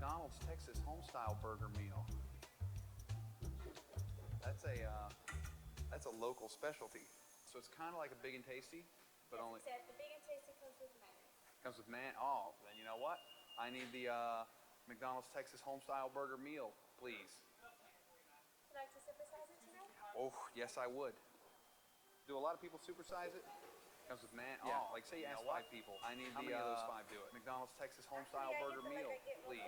McDonald's Texas home-style burger meal. That's a local specialty. So it's kind of like a Big and Tasty, but yes, only. Except the Big and Tasty comes with mayonnaise. Comes with Oh, then you know what? I need the McDonald's Texas home-style burger meal, please. Would you like to supersize it today? Oh, yes, I would. Do a lot of people supersize it? Comes with Yeah, like say you ask 5 people. I need How many of those 5 do it? McDonald's Texas home-style burger meal, please.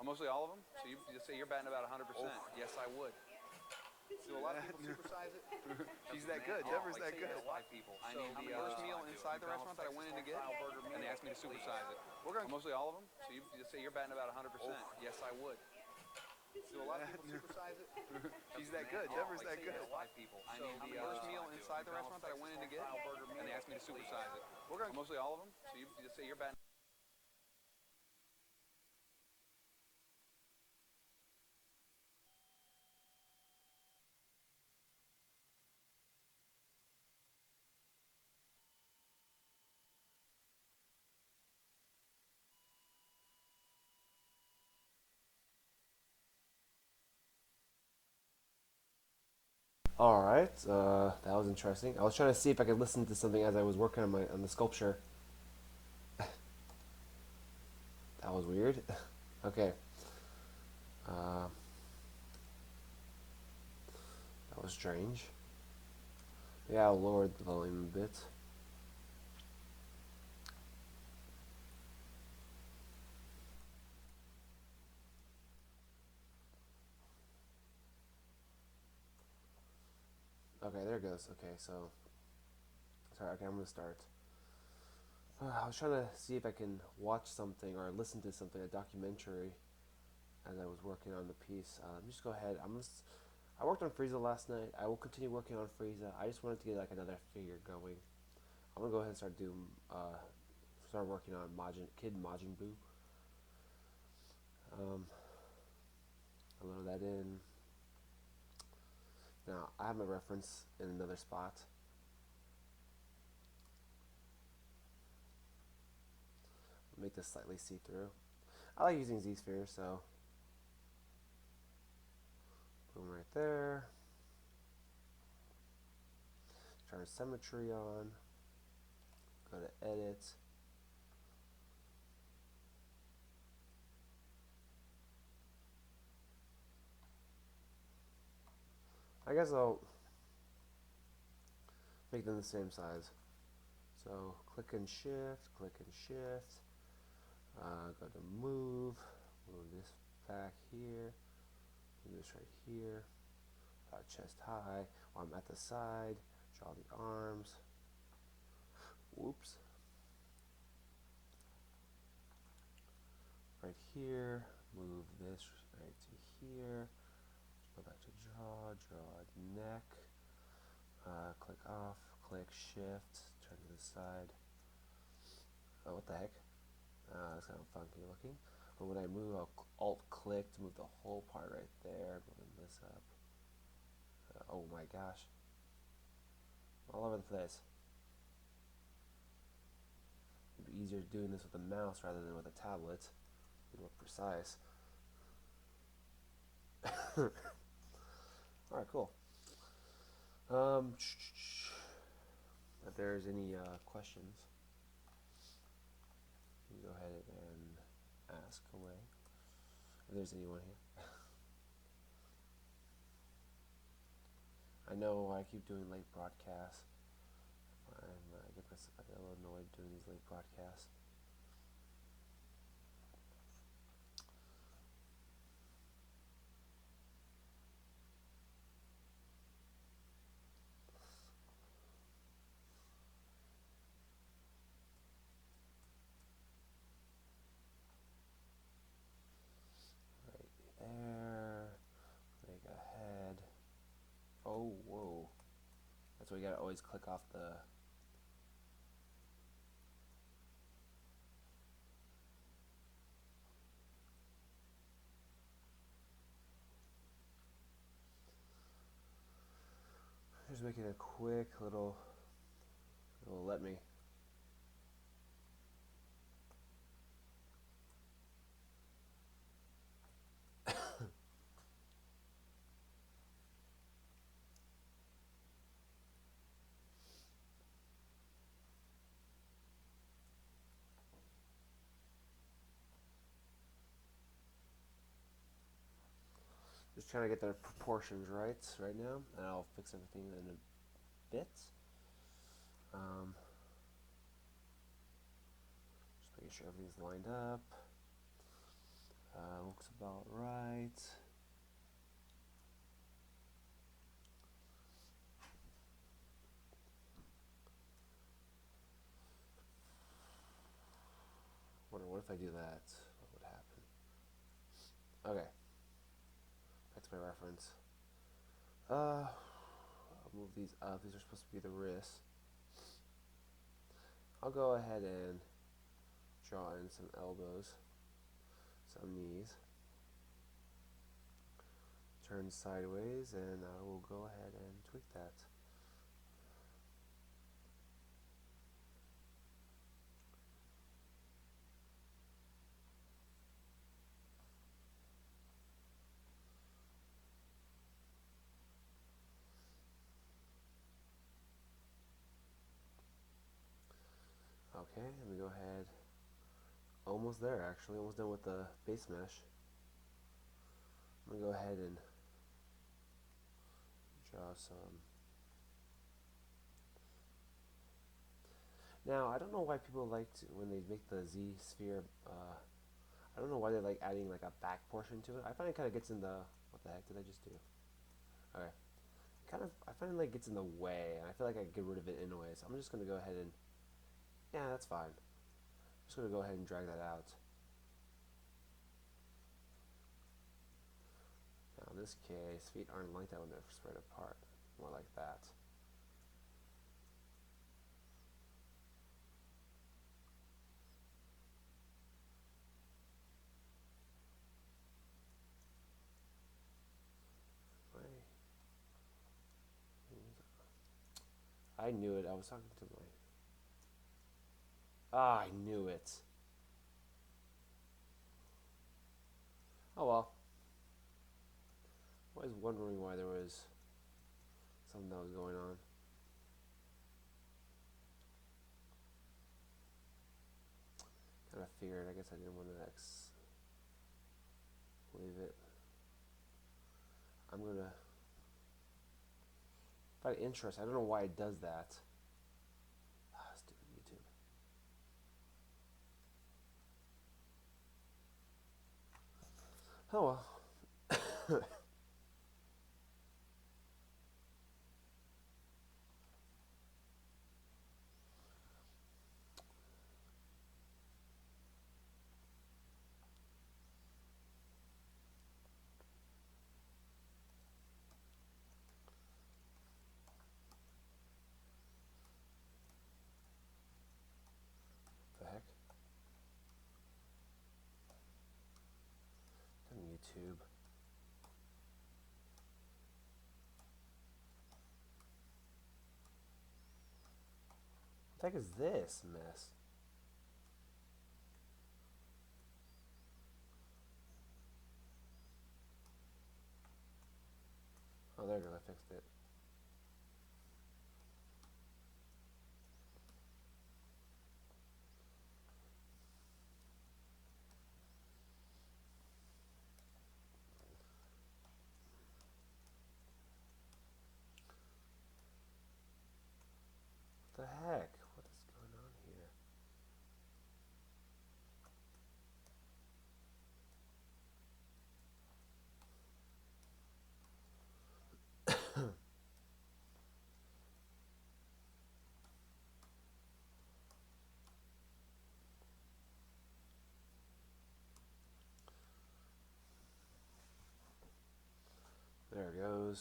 Mostly all of them? So you just say you're batting about 100%. Oh, yes, I would. Do a lot of people supersize it? She's that good. Deborah's that good. 5 people. I need the first meal inside the restaurant that I went in to get, and they asked me to supersize it. We're going mostly all of them. So you just say you're batting about 100%. Yes, I would. Do a lot of people supersize it? She's that good. Deborah's that good. 5 people. I need the first meal inside the restaurant that I went in to get, and they asked me to supersize it. We're going mostly all of them. So you just say you're batting. Alright, that was interesting. I was trying to see if I could listen to something as I was working on the sculpture. That was weird. Okay. That was strange. Yeah, I'll lower the volume a bit. Okay, there it goes. Okay, so sorry. Okay, I'm gonna start. I was trying to see if I can watch something or listen to something, a documentary, as I was working on the piece. Let me just go ahead. I worked on Frieza last night. I will continue working on Frieza. I just wanted to get like another figure going. I'm gonna go ahead and start working on Kid Majin Buu. I load that in. Now I have my reference in another spot. Make this slightly see-through. I like using Z-spheres, so boom right there. Turn symmetry on. Go to edit. I guess I'll make them the same size. So click and shift, go to move this back here, move this right here, chest high, while I'm at the side, draw the arms, whoops, right here, move this right to here, go back to draw neck, click off, click shift, turn to the side. Oh, what the heck? That's kind of funky looking. But when I move, I'll alt click to move the whole part right there, moving this up. Oh my gosh. All over the place. It'd be easier doing this with a mouse rather than with a tablet. Be more precise. Alright, cool. If there's any questions, you can go ahead and ask away. If there's anyone here. I know I keep doing late broadcasts. I get myself a little annoyed doing these late broadcasts. Right there. Make a head. Oh, whoa. That's why you gotta always click off the... Just making a quick little... It'll let me. Just trying to get the proportions right now, and I'll fix everything in a bit. Just making sure everything's lined up. Looks about right. Wonder what if I do that? What would happen? Okay. Back to my reference. I'll move these up. These are supposed to be the wrists. I'll go ahead and draw in some elbows, some knees. Turn sideways, and I will go ahead and tweak that. Okay, let me go ahead. Almost there, actually. Almost done with the base mesh. I'm going to go ahead and draw some. Now, I don't know why people like to, when they make the Z sphere, I don't know why they like adding like a back portion to it. I find it kind of gets in the, what the heck did I just do? Okay. I find it like gets in the way, and I feel like I can get rid of it anyway, so I'm just going to go ahead and, yeah, that's fine. I'm just going to go ahead and drag that out. Now, in this case, feet aren't like that when they're spread apart. More like that. I knew it. I was talking to my... Ah, I knew it. Oh well. I was wondering why there was something that was going on. Kind of figured. I guess I didn't want to leave it. I'm gonna find it interesting. I don't know why it does that. Ah, stupid YouTube. Oh well. The heck? On YouTube. What the heck is this mess? Oh, there it goes. I fixed it. What the heck? What is going on here? There it goes.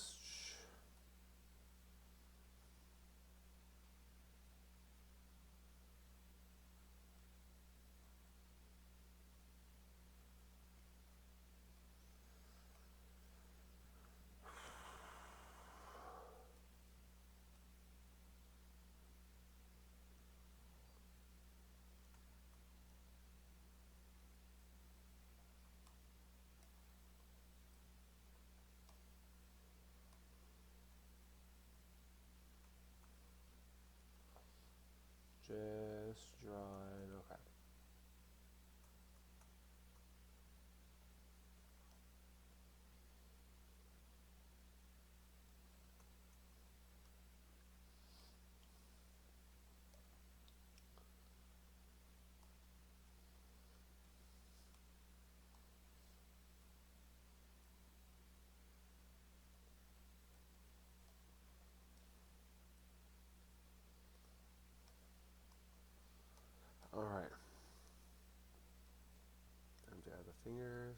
fingers.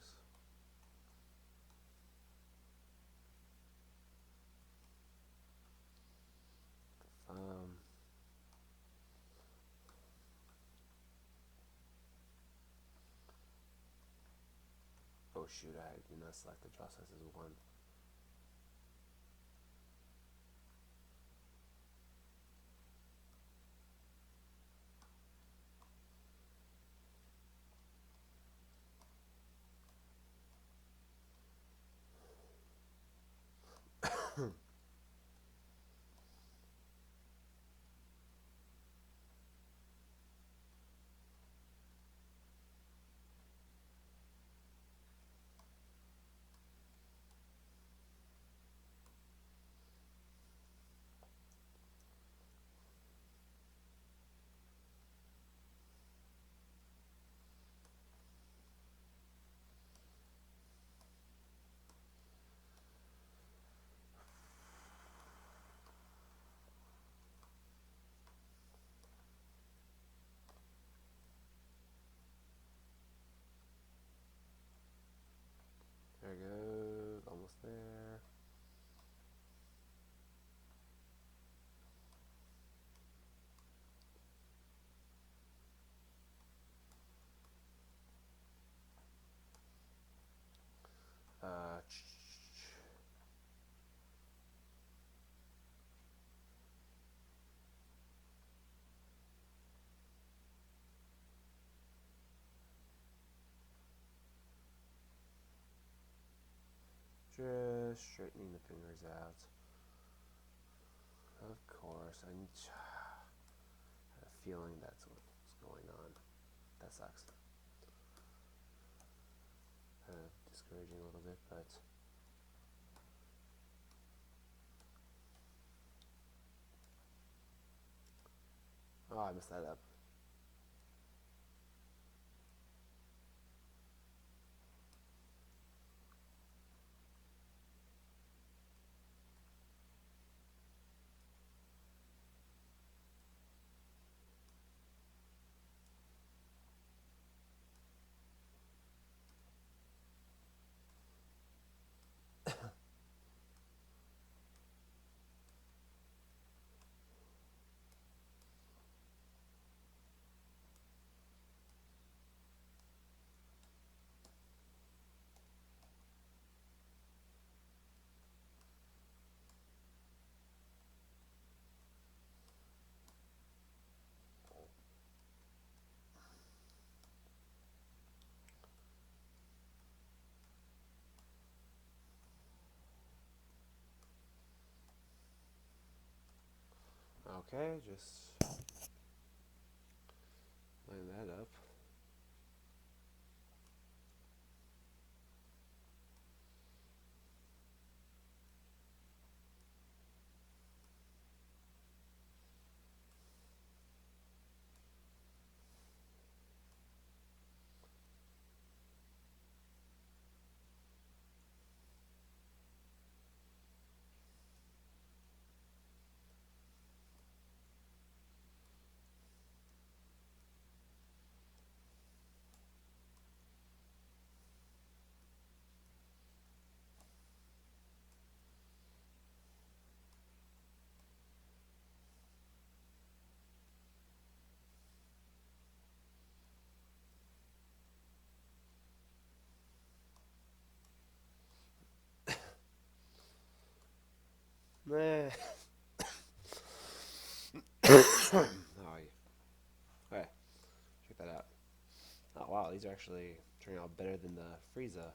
Thumb. Oh shoot, I did not select the draw size as 1. There it goes, almost there. Uh, just straightening the fingers out. Of course, I had a feeling that's what's going on. That sucks. Kind of discouraging a little bit, but oh, I messed that up. Okay, just line that up. Meh. Oh, okay, check that out. Oh wow, these are actually turning out better than the Frieza.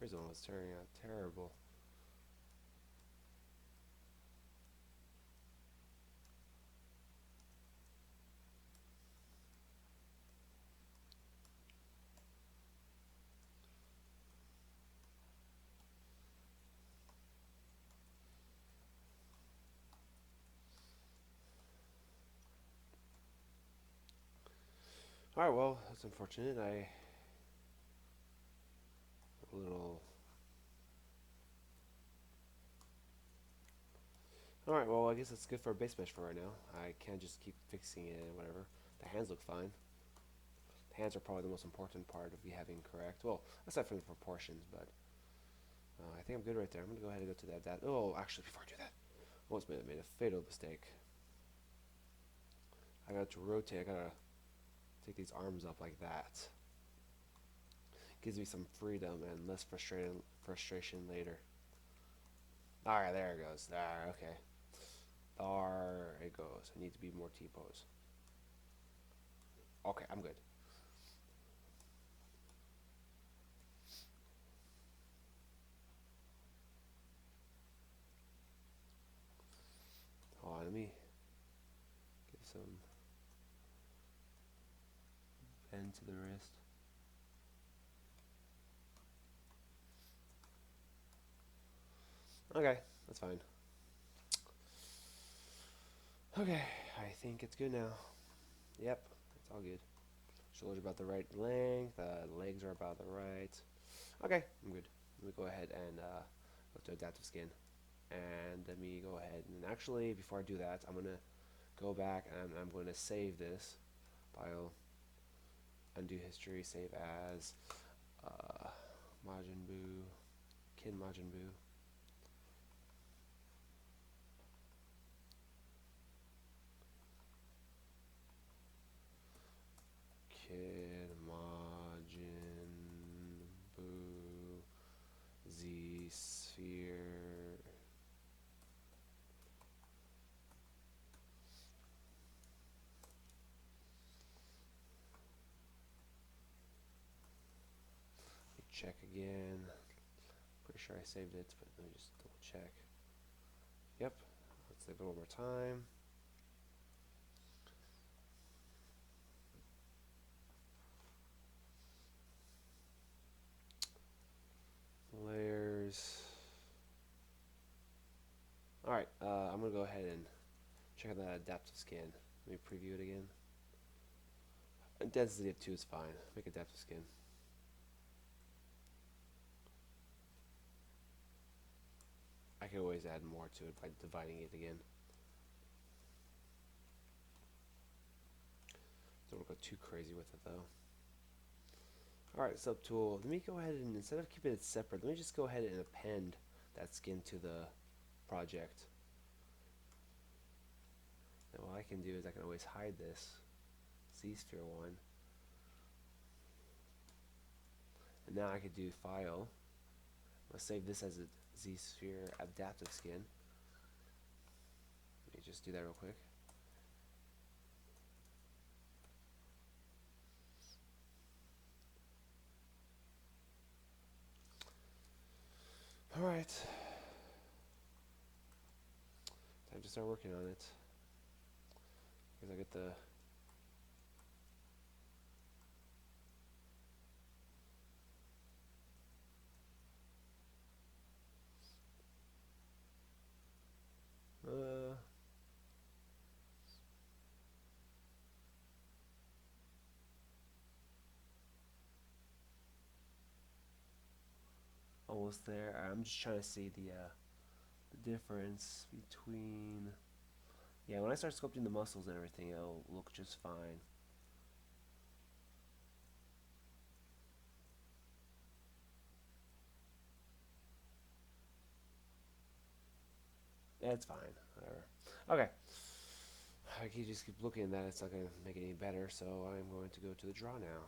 Frieza one was turning out terrible. Alright, well, that's unfortunate. A little. Alright, well, I guess it's good for a base mesh for right now. I can't just keep fixing it and whatever. The hands look fine. The Hands are probably the most important part of you having correct. Well, aside from the proportions, but I think I'm good right there. I'm gonna go ahead and go to that. Oh, actually, before I do that, I almost made a fatal mistake. I got to rotate. I gotta take these arms up like that. Gives me some freedom and less frustration later. All right, there it goes. There, okay. There it goes. I need to be more T-pose. Okay, I'm good. Hold on, let me give some bend to the wrist. Okay, that's fine. Okay, I think it's good now. Yep, it's all good. Shoulders are about the right length, legs are about the right. Okay, I'm good. Let me go ahead and go to adaptive skin. And let me go ahead and actually, before I do that, I'm gonna go back and I'm going to save this file, undo history, save as Majin Buu, Kid Majin Buu. Kid Majin Buu Z Sphere. Check again. Pretty sure I saved it, but let me just double check. Yep. Let's save it one more time. Layers. Alright, I'm going to go ahead and check out that adaptive skin. Let me preview it again. Density of 2 is fine. Make adaptive skin. I can always add more to it by dividing it again. Don't want to go too crazy with it though. Alright, subtool. Let me go ahead and, instead of keeping it separate, let me just go ahead and append that skin to the project. And what I can do is I can always hide this Z-sphere one. And now I could do file. I'll save this as a Z-sphere adaptive skin. Let me just do that real quick. Alright. Time to start working on it. Because I get the almost there. I'm just trying to see the difference between, yeah, when I start sculpting the muscles and everything, it'll look just fine. Yeah, it's fine. Whatever. Okay. I can just keep looking at that. It's not going to make it any better, so I'm going to go to the draw now.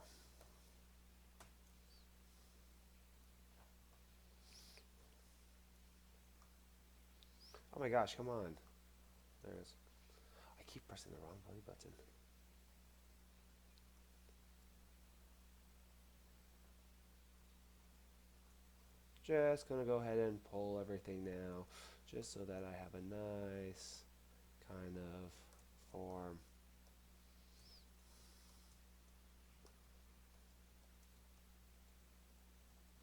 Oh my gosh, come on. There it is. I keep pressing the wrong bloody button. Just gonna go ahead and pull everything now, just so that I have a nice kind of form.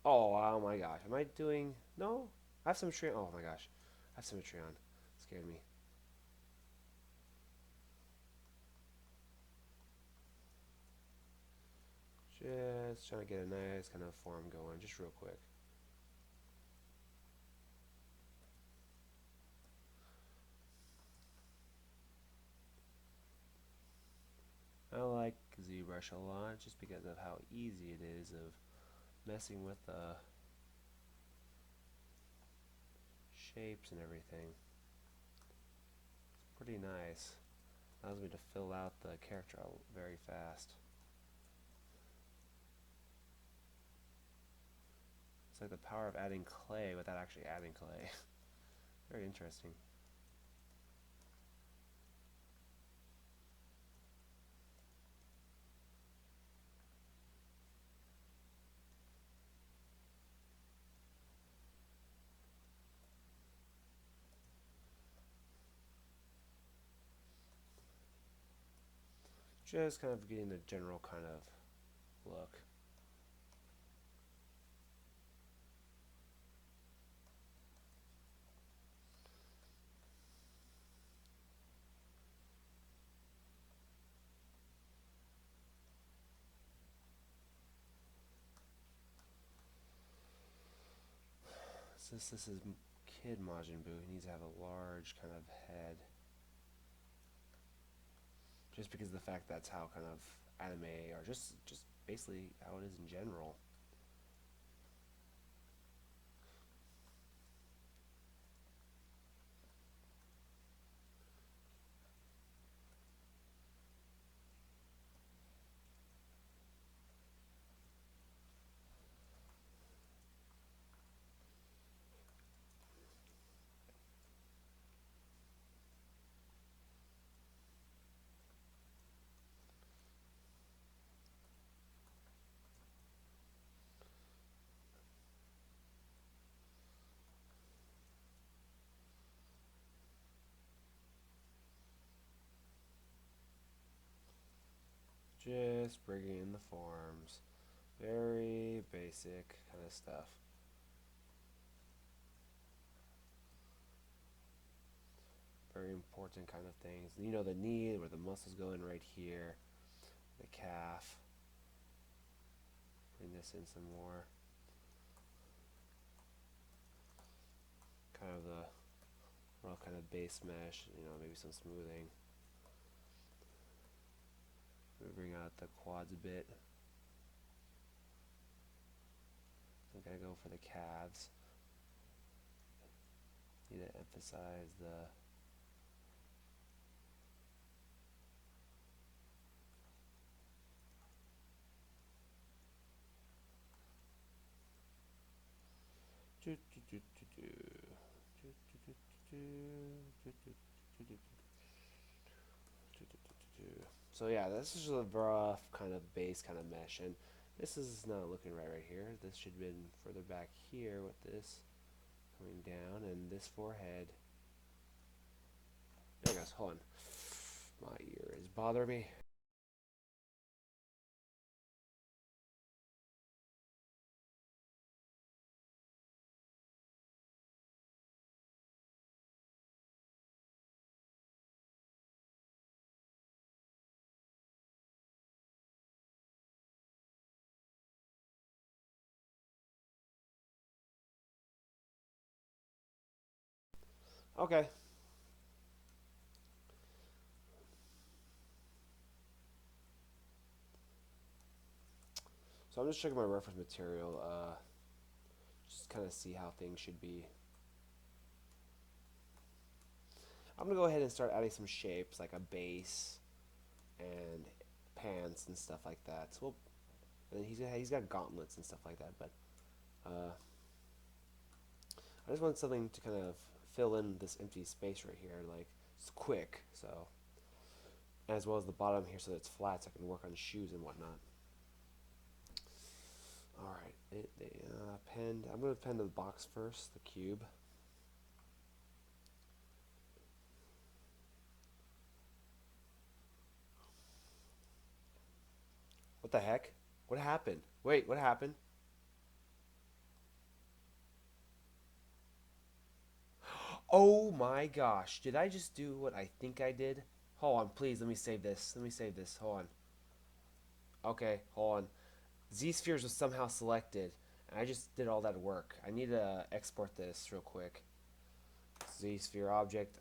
Oh my gosh, am I doing, no? I have symmetry, oh my gosh, I have symmetry on, scared me. Just trying to get a nice kind of form going, just real quick. I like ZBrush ZBrush a lot just because of how easy it is of messing with the shapes and everything. It's pretty nice. Allows me to fill out the character very fast. It's like the power of adding clay without actually adding clay. Very interesting. Just kind of getting the general kind of look. Since this is Kid Majin Buu, he needs to have a large kind of head. Just because of the fact that's how kind of anime, or just basically how it is in general. Just bringing in the forms. Very basic kind of stuff. Very important kind of things. You know, the knee, where the muscles go in right here. The calf. Bring this in some more. Kind of the raw kind of base mesh, you know, maybe some smoothing. We bring out the quads a bit. I'm gonna go for the calves. Need to emphasize the so yeah, this is a rough kind of base kind of mesh, and this is not looking right here. This should have been further back here with this coming down, and this forehead. There it goes. Hold on. My ear is bothering me. Okay. So I'm just checking my reference material, just kind of see how things should be. I'm gonna go ahead and start adding some shapes, like a base and pants and stuff like that. So and he's got gauntlets and stuff like that, but I just want something to kind of fill in this empty space right here, like it's quick, so as well as the bottom here, so that it's flat, so I can work on shoes and whatnot. All right, pinned. I'm gonna pin the box first, the cube. What the heck? What happened? Wait, what happened? Oh my gosh, did I just do what I think I did? Hold on, please, let me save this. Let me save this. Hold on. Okay, hold on. Z-spheres was somehow selected, and I just did all that work. I need to export this real quick. Z-sphere object,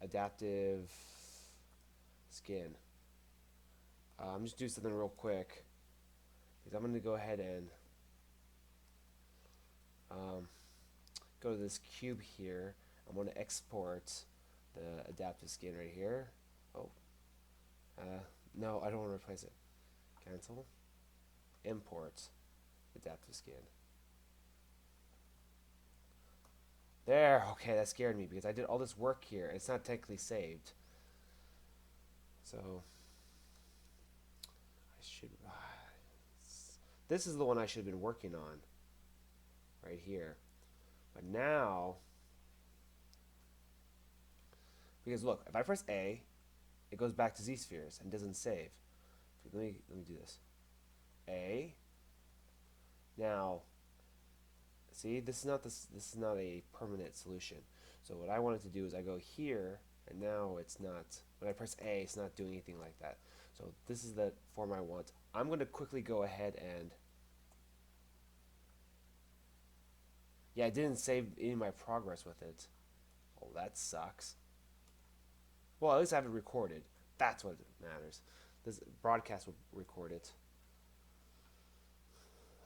adaptive skin. I'm just doing something real quick because I'm going to go ahead and go to this cube here. I'm going to export the adaptive skin right here. Oh, no, I don't want to replace it. Cancel. Import adaptive skin. There, okay, that scared me because I did all this work here. It's not technically saved. So, I should... this is the one I should have been working on. Right here. But now... because look, if I press A, it goes back to Z-spheres and doesn't save. Let me do this. A. Now, see, this is not a permanent solution. So what I wanted to do is I go here, and now it's not. When I press A, it's not doing anything like that. So this is the form I want. I'm going to quickly go ahead and... yeah, I didn't save any of my progress with it. Oh, that sucks. Well, at least I have it recorded. That's what matters. This broadcast will record it.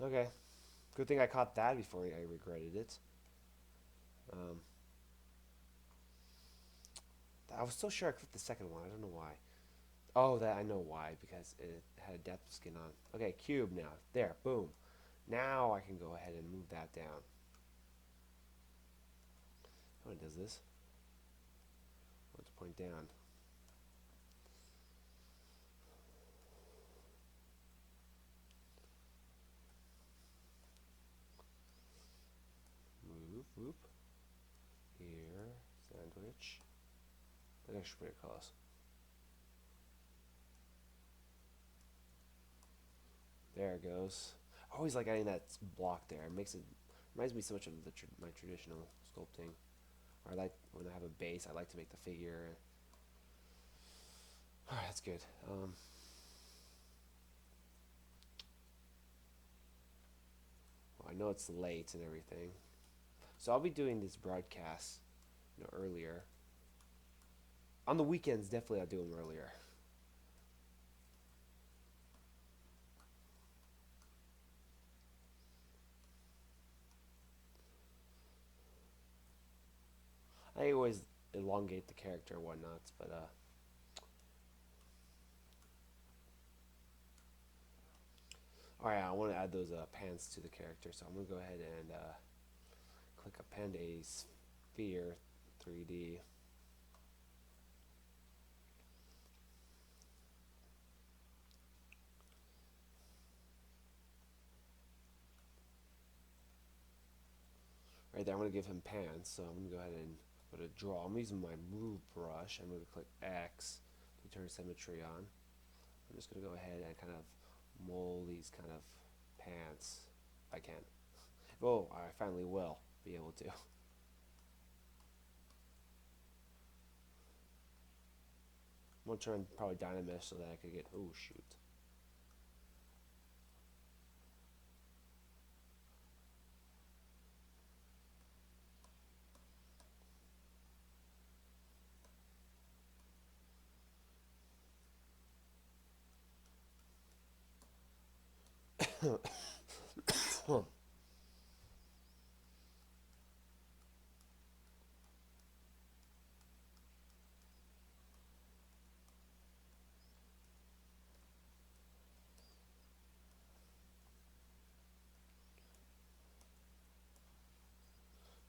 Okay. Good thing I caught that before I regretted it. I was so sure I clicked the second one. I don't know why. Oh, that I know why. Because it had a depth skin on. Okay, cube now. There. Boom. Now I can go ahead and move that down. Oh, it does this. I want to point down. Move, whoop. Here, sandwich. That's actually pretty close. There it goes. I always like adding that block there. It makes it reminds me so much of my traditional sculpting. Or I like when I have a base, I like to make the figure. Alright, that's good. Well, I know it's late and everything. So I'll be doing these broadcasts, earlier. On the weekends, definitely I'll do them earlier. I always elongate the character and whatnot, but alright, I want to add those pants to the character, so I'm going to go ahead and click append a sphere 3D. Right there, I'm going to give him pants, so I'm going to go ahead and go to draw. I'm using my move brush. I'm going to click X to turn symmetry on. I'm just going to go ahead and kind of mold these kind of pants if I can. Oh, I finally will be able to. I'm going to turn probably Dynamesh so that I could get, oh shoot.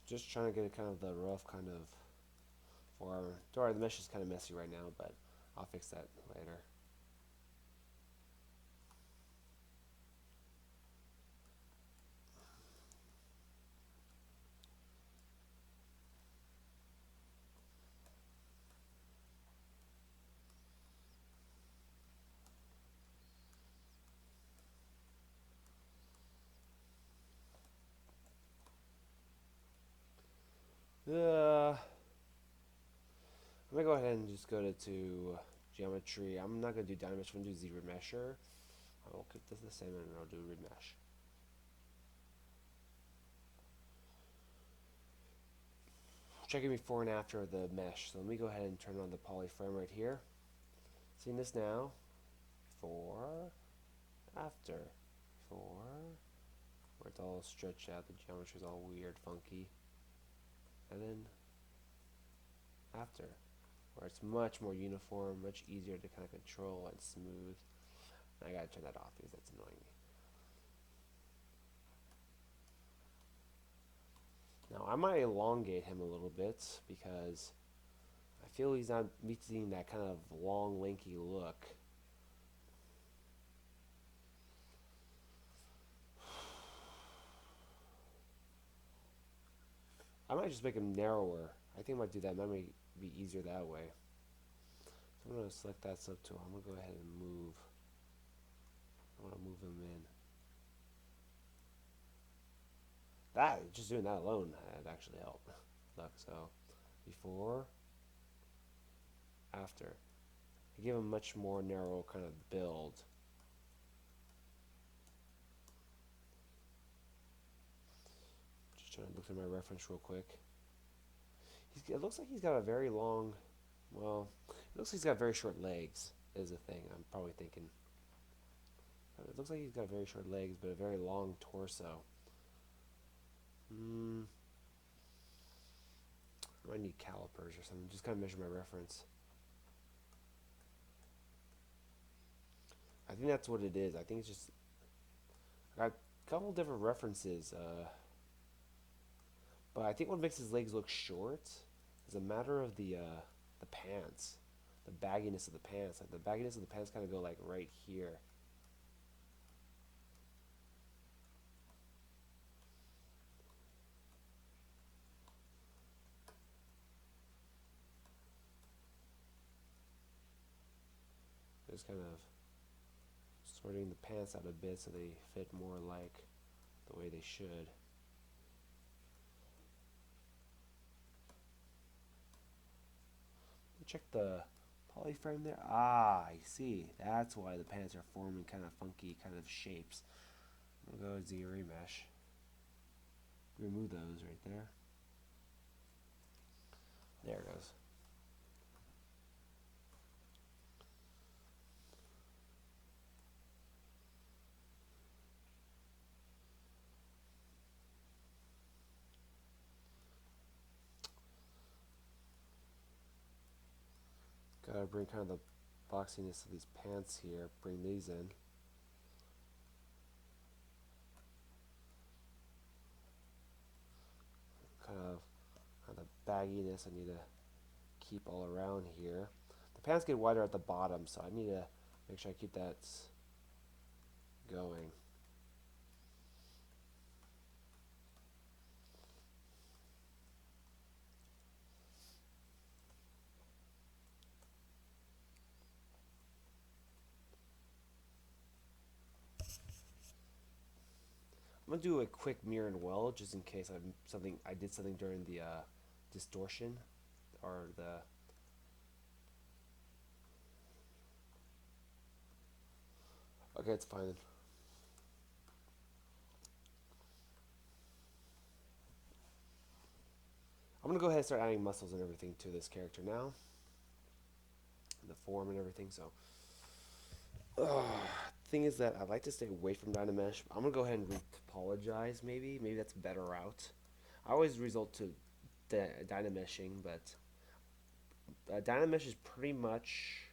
Just trying to get kind of the rough kind of form. Sorry, the mesh is kind of messy right now, but I'll fix that later. I'm going to go ahead and just go to geometry. I'm not going to do Dynamesh, I'm going to do zbrush. I will keep this the same and I'll do remesh. Checking before and after the mesh. So let me go ahead and turn on the poly frame right here. Seeing this now. Before. after. Before, where it's all stretched out, the geometry's all weird, funky. And then after, where it's much more uniform, much easier to kind of control and smooth. And I gotta turn that off because that's annoying me. Now I might elongate him a little bit because I feel he's not meeting that kind of long, lanky look. I might just make him narrower. I think I might do that. That might be easier that way. So I'm going to select that subtool. I'm going to go ahead and move. I want to move him in. That, just doing that alone, had actually helped. Look, so before, after. I give him a much more narrow kind of build. Just trying to look through my reference real quick. It looks like he's got a very long, well, it looks like he's got very short legs, is the thing I'm probably thinking. It looks like he's got very short legs, but a very long torso. I might need calipers or something, just kind of measure my reference. I think that's what it is. I think it's just, I got a couple different references, but I think what makes his legs look short is a matter of the pants, the bagginess of the pants. Like the bagginess of the pants kind of go like right here. Just kind of sorting the pants out a bit so they fit more like the way they should. Check the poly frame there. Ah, I see. That's why the pants are forming kind of funky kind of shapes. I'm going to go Z remesh. Remove those right there. There it goes. Gotta bring kind of the boxiness of these pants here, bring these in. Kind of the bagginess I need to keep all around here. The pants get wider at the bottom, so I need to make sure I keep that going. I'm gonna do a quick mirror and weld just in case I did something during the distortion or the okay, it's fine. I'm gonna go ahead and start adding muscles and everything to this character now, the form and everything. So thing is that I'd like to stay away from Dynamesh. I'm gonna go ahead and retopologize. Maybe that's a better route. I always resort to Dynameshing, but Dynamesh is pretty much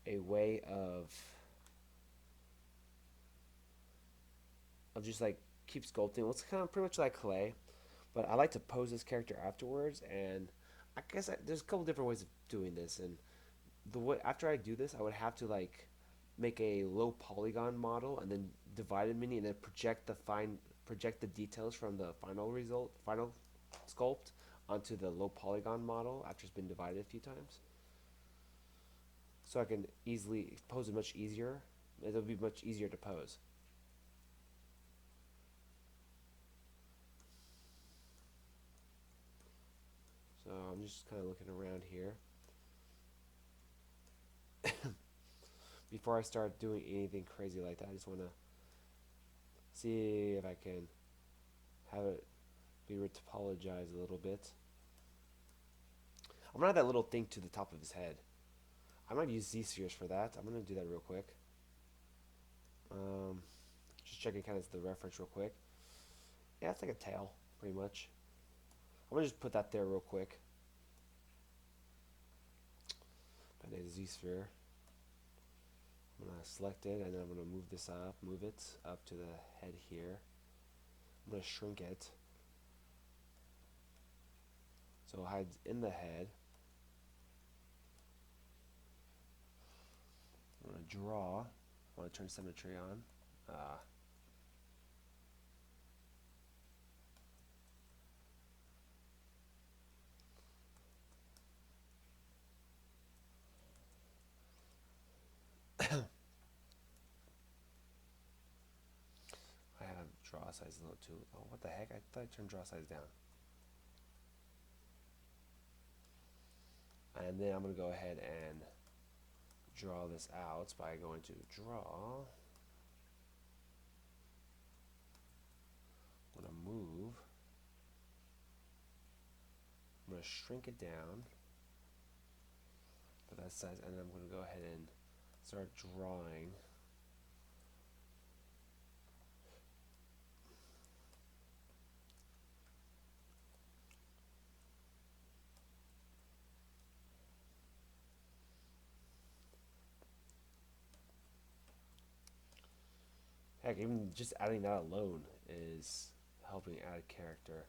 a way of just like keep sculpting. Well, it's kind of pretty much like clay, but I like to pose this character afterwards, and I guess there's a couple different ways of doing this. And the way after I do this, I would have to like make a low polygon model and then divide a mini and then project the details from the final sculpt onto the low polygon model after it's been divided a few times. So I can easily pose it much easier. It'll be much easier to pose. So I'm just kind of looking around here. Before I start doing anything crazy like that, I just want to see if I can have it be retopologized a little bit. I'm going to add that little thing to the top of his head. I might use Z-spheres for that. I'm going to do that real quick. Just checking kind of the reference real quick. Yeah, it's like a tail, pretty much. I'm gonna just put that there real quick. Find a Z-sphere. I'm gonna select it, and then I'm gonna move this up, move it up to the head here. I'm gonna shrink it so it hides in the head. I'm gonna draw. I want to turn symmetry on. I have draw size a little too. Oh, what the heck? I thought I turned draw size down. And then I'm going to go ahead and draw this out by going to draw. I'm going to move. I'm going to shrink it down to that size, and then I'm going to go ahead and start drawing. Heck, even just adding that alone is helping add character.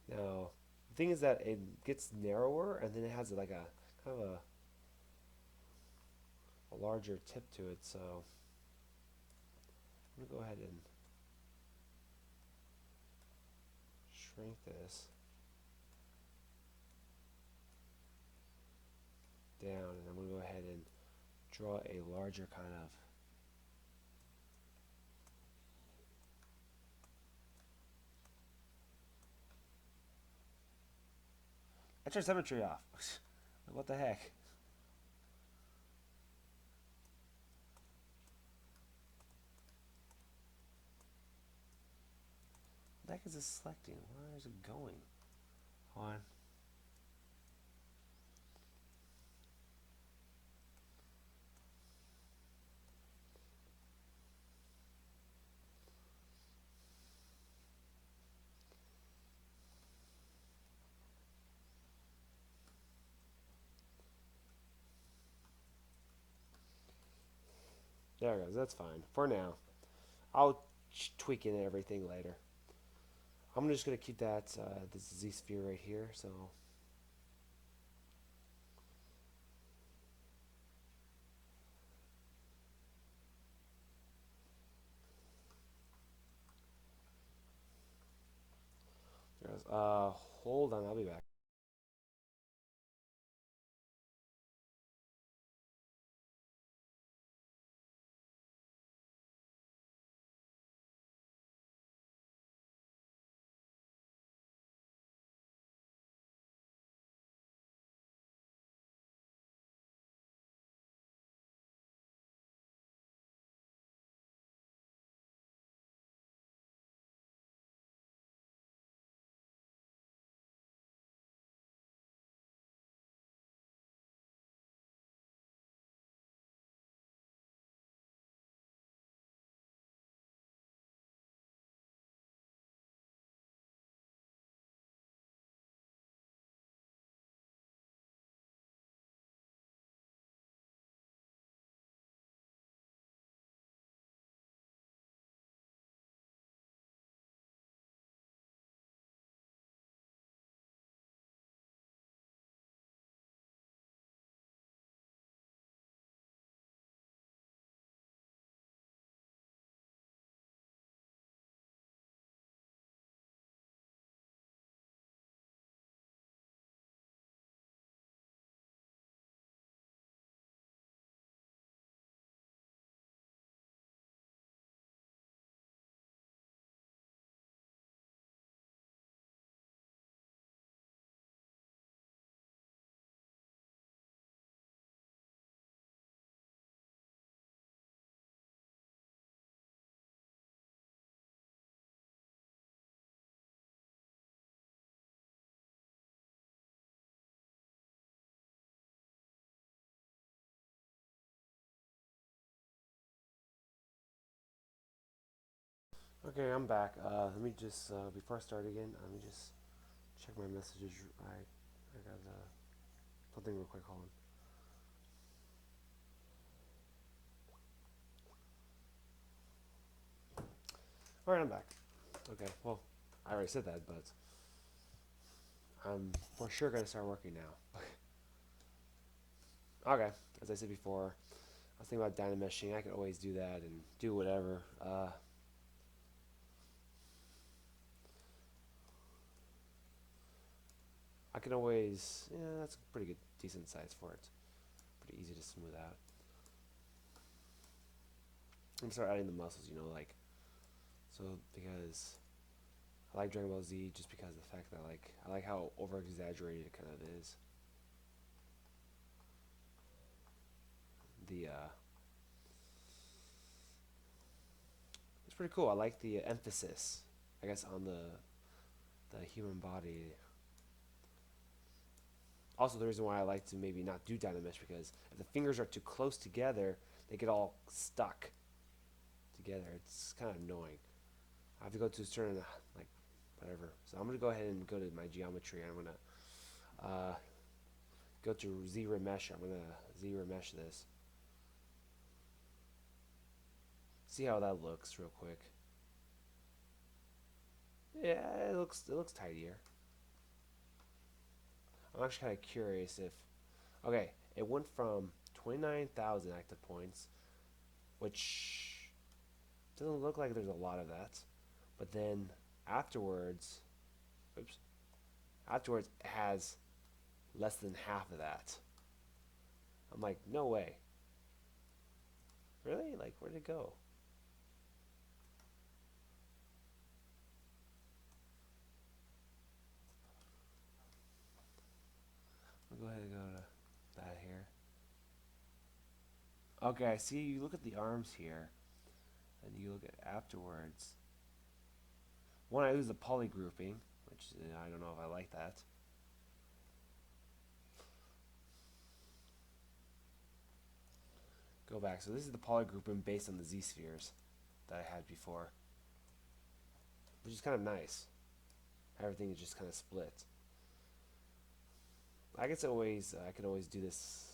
Now, the thing is that it gets narrower, and then it has like a kind of a larger tip to it. So I'm gonna go ahead and shrink this down, and I'm gonna go ahead and draw a larger kind of I turned symmetry off. What the heck? What the heck is this selecting? Where is it going? Hold on. There it goes. That's fine for now. I'll tweak in everything later. I'm just gonna keep that this Z sphere right here. So there's hold on. I'll be back. Okay, I'm back. Let me just before I start again, let me just check my messages. I got something real quick. Hold on. All right, I'm back. Okay, well, I already said that, but I'm for sure gonna start working now. Okay, as I said before, I was thinking about dynameshing. I could always do that and do whatever. I can always, yeah, that's a pretty good, decent size for it. Pretty easy to smooth out. I'm gonna start adding the muscles, like, so because I like Dragon Ball Z just because of the fact that I like how over exaggerated it kind of is. The It's pretty cool. I like the emphasis, I guess, on the human body. Also, the reason why I like to maybe not do Dynamesh because if the fingers are too close together, they get all stuck together. It's kind of annoying. I have to go to a certain like whatever. So I'm gonna go ahead and go to my geometry. I'm gonna go to zremesh. I'm gonna zremesh this. See how that looks real quick. Yeah, it looks tidier. I'm actually kind of curious if okay, it went from 29,000 active points, which doesn't look like there's a lot of that. But then afterwards, oops, afterwards it has less than half of that. I'm like, no way. Really? Like, where'd it go? I'll go ahead and go to that here. Okay, I see you look at the arms here, and you look at afterwards. One, I lose the poly grouping, which I don't know if I like that. Go back. So this is the poly grouping based on the Z spheres that I had before, which is kind of nice. Everything is just kind of split. I guess I could always do this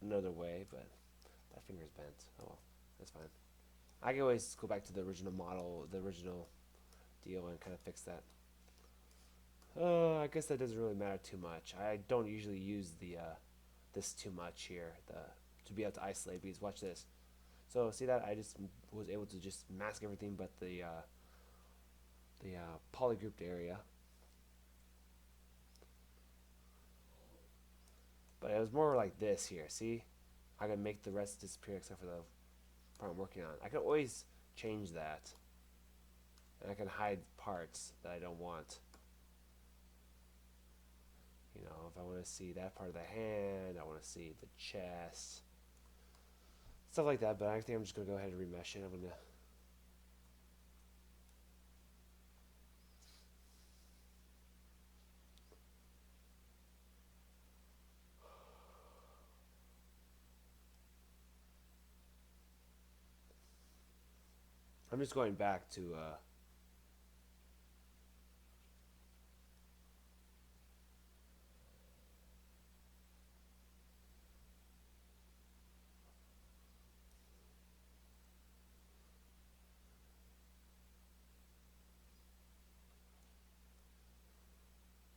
another way, but that finger's bent. Oh well, that's fine. I can always go back to the original model, the original deal, and kind of fix that. I guess that doesn't really matter too much. I don't usually use the this too much here, to be able to isolate. Because watch this. So see that I just was able to just mask everything but the polygrouped area. But it was more like this here. See, I can make the rest disappear except for the part I'm working on. I can always change that, and I can hide parts that I don't want. If I want to see that part of the hand, I want to see the chest, stuff like that. But I think I'm just gonna go ahead and remesh it. I'm just going back to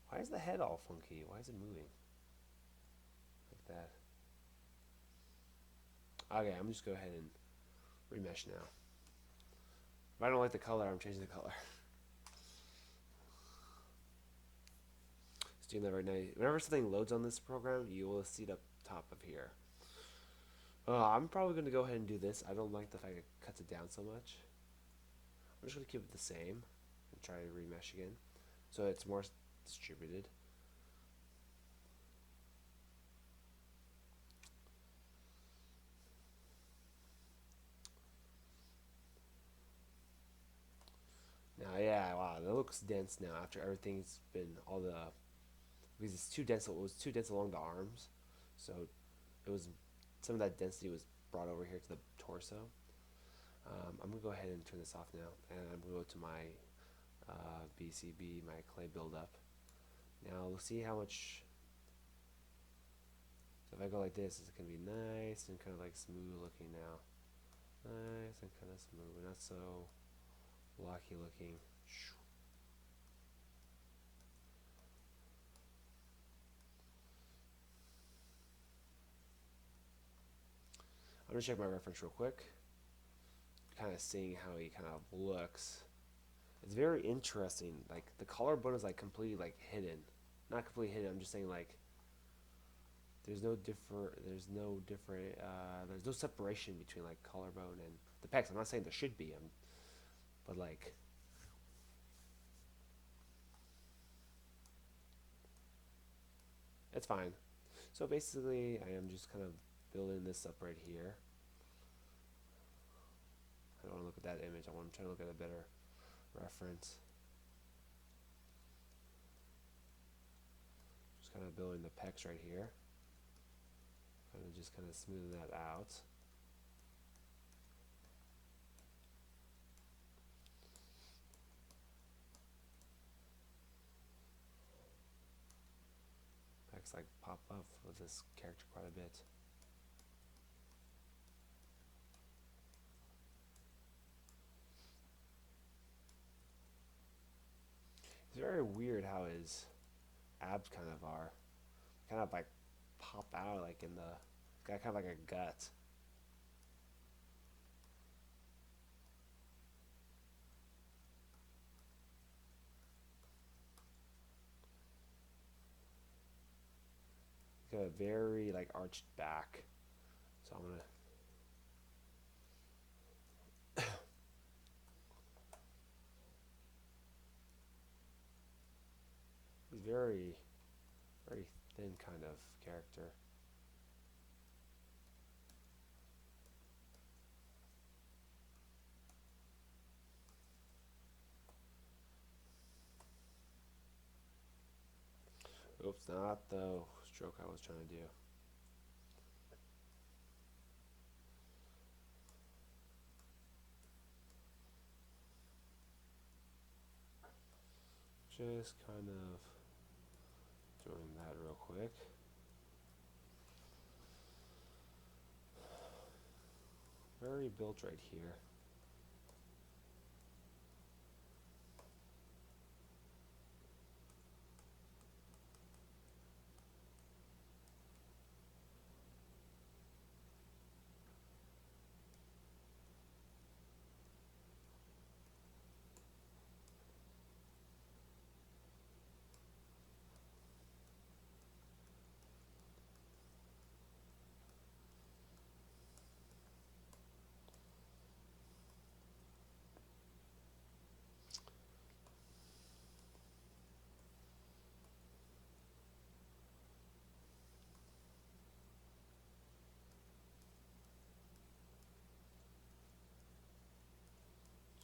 why is the head all funky? Why is it moving like that? Okay, I'm just go ahead and remesh now. If I don't like the color, I'm changing the color. It's doing that right now. Whenever something loads on this program, you will see it up top of here. I'm probably going to go ahead and do this. I don't like the fact it cuts it down so much. I'm just going to keep it the same and try to remesh again so it's more distributed. Now, yeah, wow, that looks dense now after everything's been because it's too dense. It was too dense along the arms, so it was some of that density was brought over here to the torso. I'm going to go ahead and turn this off now, and I'm going to go to my BCB, my clay buildup. Now we'll see how much. So if I go like this, it's going to be nice and kind of like smooth looking now. Nice and kind of smooth, not so blocky looking. I'm going to check my reference real quick. Kind of seeing how he kind of looks. It's very interesting. Like the collarbone is like completely like hidden. Not completely hidden, I'm just saying like there's no separation between like collarbone and the pecs. I'm not saying there should be, but like it's fine. So basically I am just kind of building this up right here. I don't want to look at that image. I want to try to look at a better reference. Just kind of building the pecs right here. Kind of smoothing that out. Pecs like pop up with this character quite a bit. It's very weird how his abs kind of are. Kind of like pop out like in the. It's got kind of like a gut. He's got a very like arched back. So I'm gonna. He's very, very thin kind of character. Oops, not the stroke I was trying to do. Just kind of doing that real quick. Very built right here.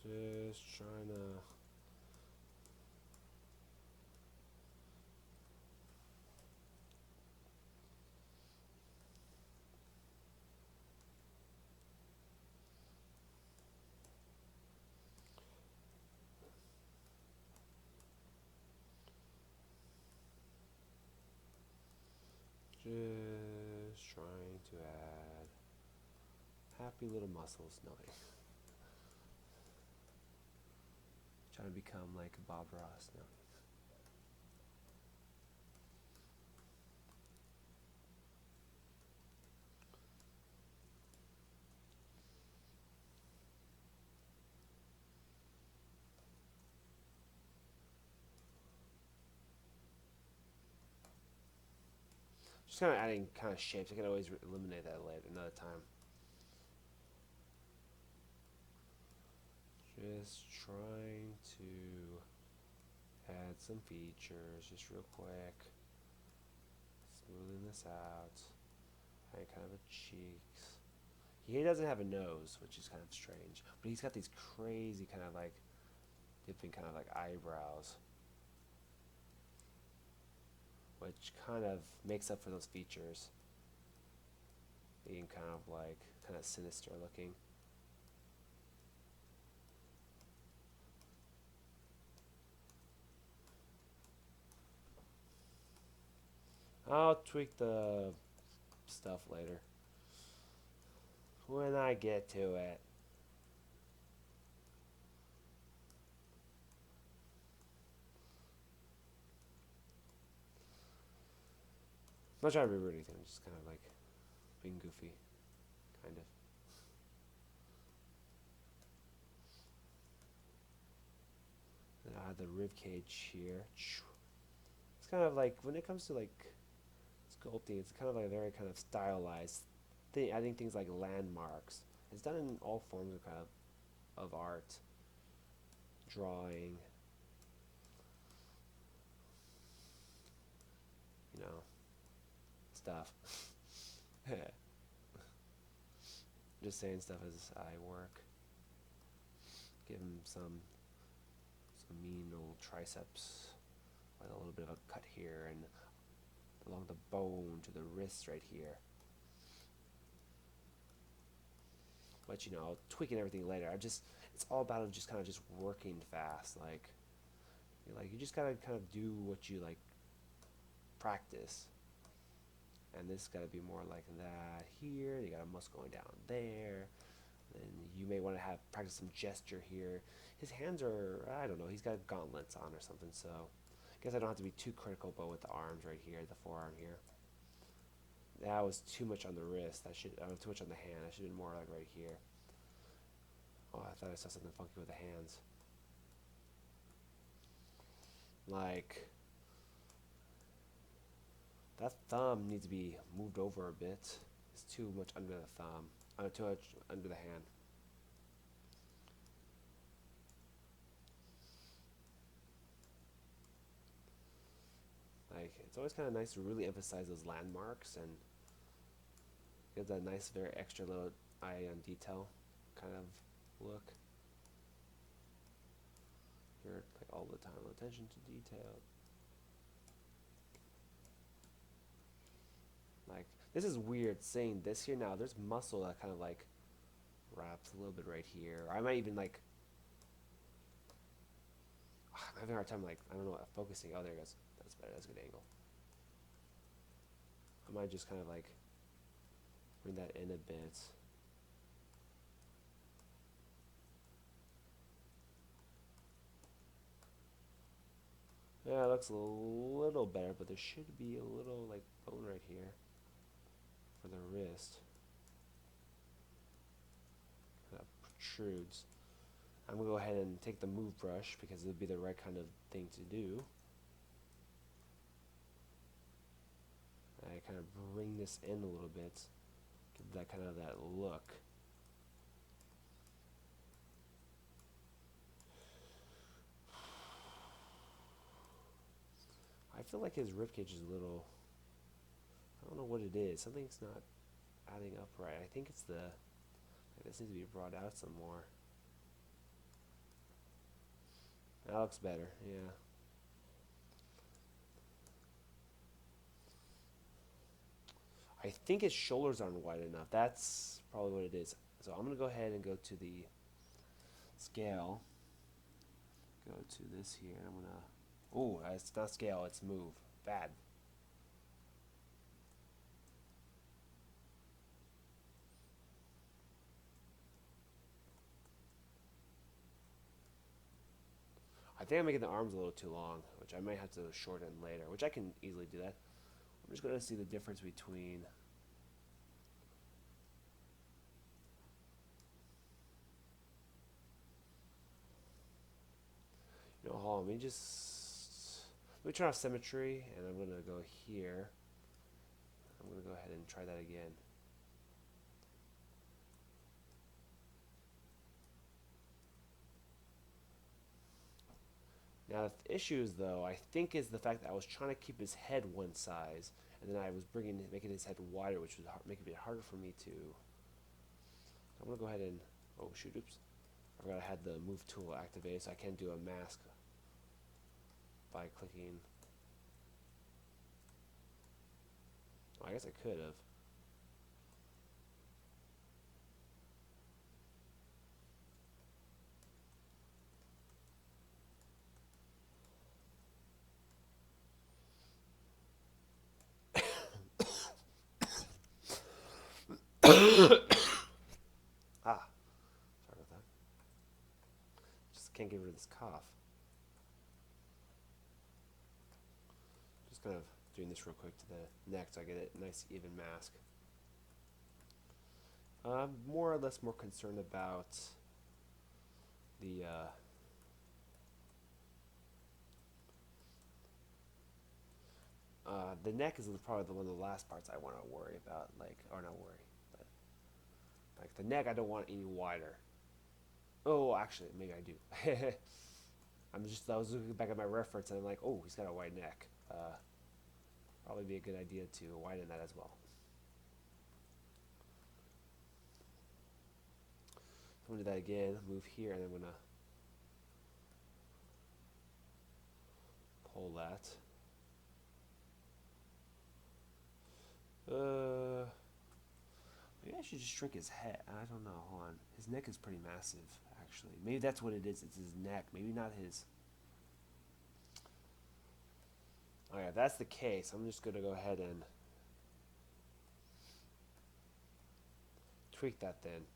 Just trying to. Just trying to add happy little muscles. No, trying to become like Bob Ross. No. Just kind of adding kind of shapes. I can always eliminate that later another time. Just trying to add some features just real quick. Smoothing this out. Adding kind of a cheeks. He doesn't have a nose, which is kind of strange. But he's got these crazy kind of like dipping kind of like eyebrows, which kind of makes up for those features being kind of like kind of sinister looking. I'll tweak the stuff later. When I get to it. I'm not trying to be rude or anything, I'm just kind of like being goofy. Kind of. The rib cage here. It's kind of like, when it comes to like sculpting, it's kind of like a very kind of stylized thing. I think things like landmarks. It's done in all forms of kind of art, drawing, you know, stuff. Just saying stuff as I work. Give him some mean old triceps with a little bit of a cut here and along the bone to the wrist right here. But you know, tweaking everything later. It's all about just kind of just working fast. Like you just gotta kind of do what you like practice. And this gotta be more like that here. You got a muscle going down there. And you may want to practice some gesture here. His hands are, I don't know, he's got gauntlets on or something, so I guess I don't have to be too critical, but with the arms right here, the forearm here. That was too much on the wrist. Too much on the hand. I should have been more like right here. Oh, I thought I saw something funky with the hands. Like, that thumb needs to be moved over a bit. It's too much under the thumb. Too much under the hand. Like, it's always kind of nice to really emphasize those landmarks and give that nice, very extra little eye on detail kind of look. Here, like all the time, attention to detail. Like, this is weird saying this here now. There's muscle that kind of like wraps a little bit right here. I might even like, I'm having a hard time like, I don't know, focusing. Oh, there it goes. That's better. That's a good angle. I might just kind of like bring that in a bit. Yeah, it looks a little better, but there should be a little like bone right here for the wrist. Kind of protrudes. I'm gonna go ahead and take the move brush because it'll be the right kind of thing to do. I kind of bring this in a little bit, give that kind of that look. I feel like his ribcage is a little, I don't know what it is. Something's not adding up right. I think it's this needs to be brought out some more. That looks better, yeah. I think his shoulders aren't wide enough. That's probably what it is. So I'm going to go ahead and go to the scale. Go to this here. And I'm going to... Oh, it's not scale. It's move. Bad. I think I'm making the arms a little too long, which I might have to shorten later, which I can easily do that. I'm just going to see the difference between... You know, hold on, let me turn off symmetry, and I'm going to go here. I'm going to go ahead and try that again. Now the issues, though, I think is the fact that I was trying to keep his head one size, and then I was making his head wider, which was making it harder for me to... I'm going to go ahead and... Oh, shoot, oops. I forgot I had the move tool activated, so I can do a mask by clicking... Oh, I guess I could have. can't get rid of this cough. Just kind of doing this real quick to the neck so I get a nice even mask. I'm more or less more concerned about the neck is probably one of the last parts I want to worry about, like, or not worry, but like the neck I don't want any wider. Oh, actually, maybe I do. I was looking back at my reference and I'm like, oh, he's got a wide neck. Probably be a good idea to widen that as well. I'm gonna do that again, move here, and I'm gonna pull that. Maybe I should just shrink his head. I don't know. Hold on. His neck is pretty massive, actually. Maybe that's what it is. It's his neck. Maybe not his. Alright, if that's the case, I'm just going to go ahead and tweak that then.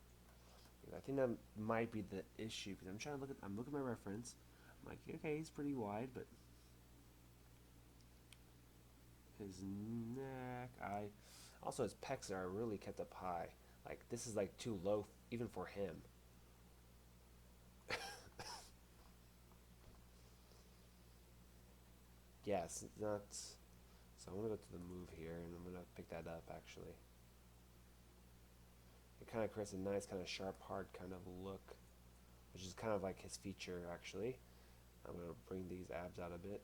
I think that might be the issue, because I'm looking at my reference. I'm like, okay, he's pretty wide, but his neck, also his pecs are really kept up high. Like, this is like too low even for him. Yes, that's. So I'm gonna go to the move here, and I'm gonna pick that up actually. It kind of creates a nice, kind of sharp, hard kind of look, which is kind of like his feature actually. I'm gonna bring these abs out a bit.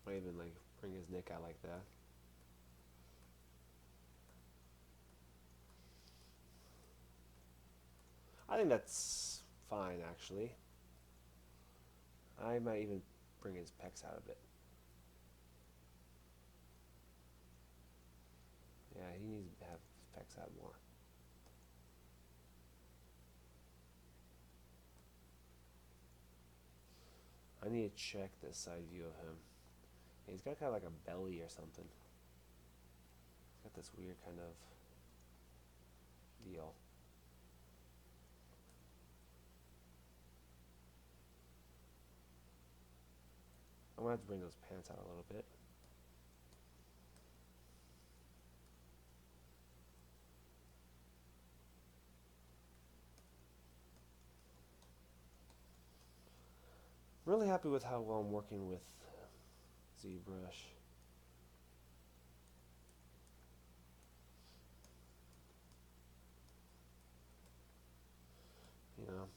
Might even like bring his neck out like that. I think that's fine actually. I might even bring his pecs out a bit. Yeah, he needs to have his pecs out more. I need to check this side view of him. He's got kind of like a belly or something. He's got this weird kind of deal. I'm gonna have to bring those pants out a little bit. I'm really happy with how well I'm working with ZBrush. You know,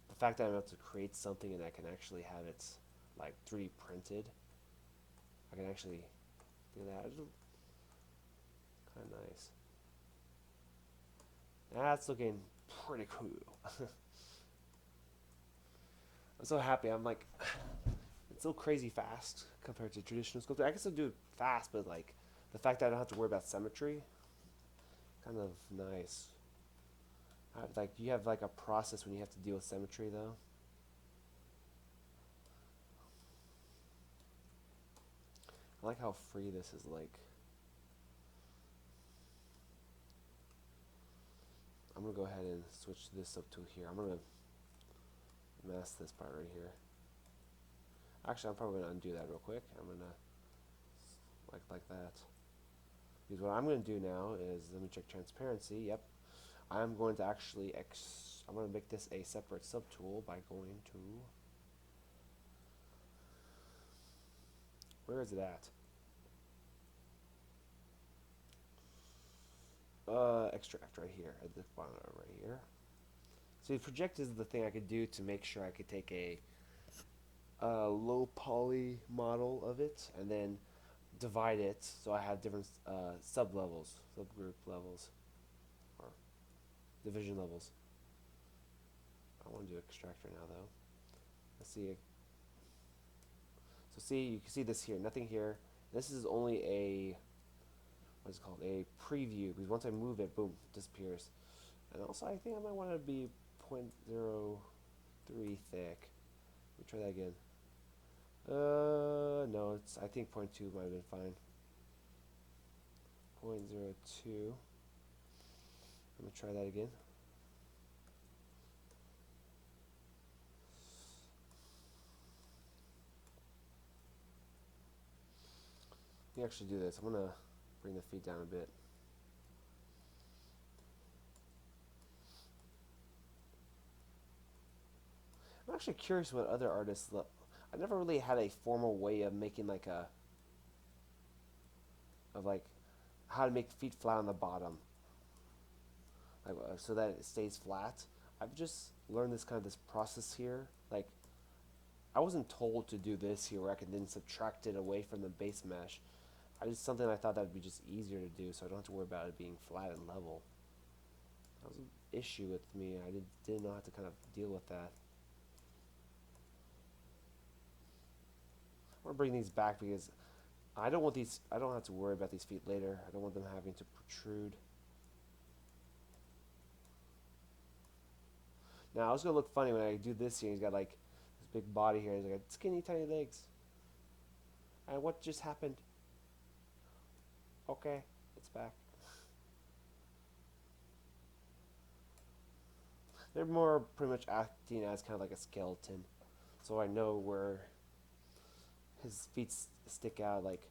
the fact that I'm able to create something and I can actually have it like 3D printed. I can actually do that. It's kind of nice. That's looking pretty cool. I'm so happy. I'm like, it's so crazy fast compared to traditional sculpting. I can still do it fast, but like the fact that I don't have to worry about symmetry, kind of nice. Like, do you have like a process when you have to deal with symmetry though? I like how free this is. Like, I'm gonna go ahead and switch this up to here. I'm gonna mask this part right here. Actually, I'm probably gonna undo that real quick. I'm gonna like that. Because what I'm gonna do now is, let me check transparency. Yep, I'm going to actually I'm gonna make this a separate subtool by going to, where is it at? Extract right here at the bottom right here. So the project is the thing I could do to make sure I could take a low poly model of it and then divide it so I have different sub levels, subgroup levels, or division levels. I want to do extractor now though. Let's see. So see, you can see this here, nothing here. This is only a, what is it called, a preview, because once I move it, boom, disappears. And also I think I might want to be 0.03 thick. Let me try that again. No, I think 0.2 might have been fine. 0.02. Let me try that again. Let me actually do this. I'm gonna bring the feet down a bit. I'm actually curious what other artists look. I never really had a formal way of making like like how to make feet flat on the bottom, like so that it stays flat. I've just learned this process here. Like I wasn't told to do this here where I can then subtract it away from the base mesh. I just something I thought that would be just easier to do, so I don't have to worry about it being flat and level. That was an issue with me. I didn't know how to kind of deal with that. I'm gonna bring these back because I don't want these. I don't have to worry about these feet later. I don't want them having to protrude. Now it's gonna look funny when I do this here. He's got like this big body here. He's got skinny tiny legs. And what just happened? Okay, it's back. They're more pretty much acting as kind of like a skeleton, so I know where his feet stick out. Like,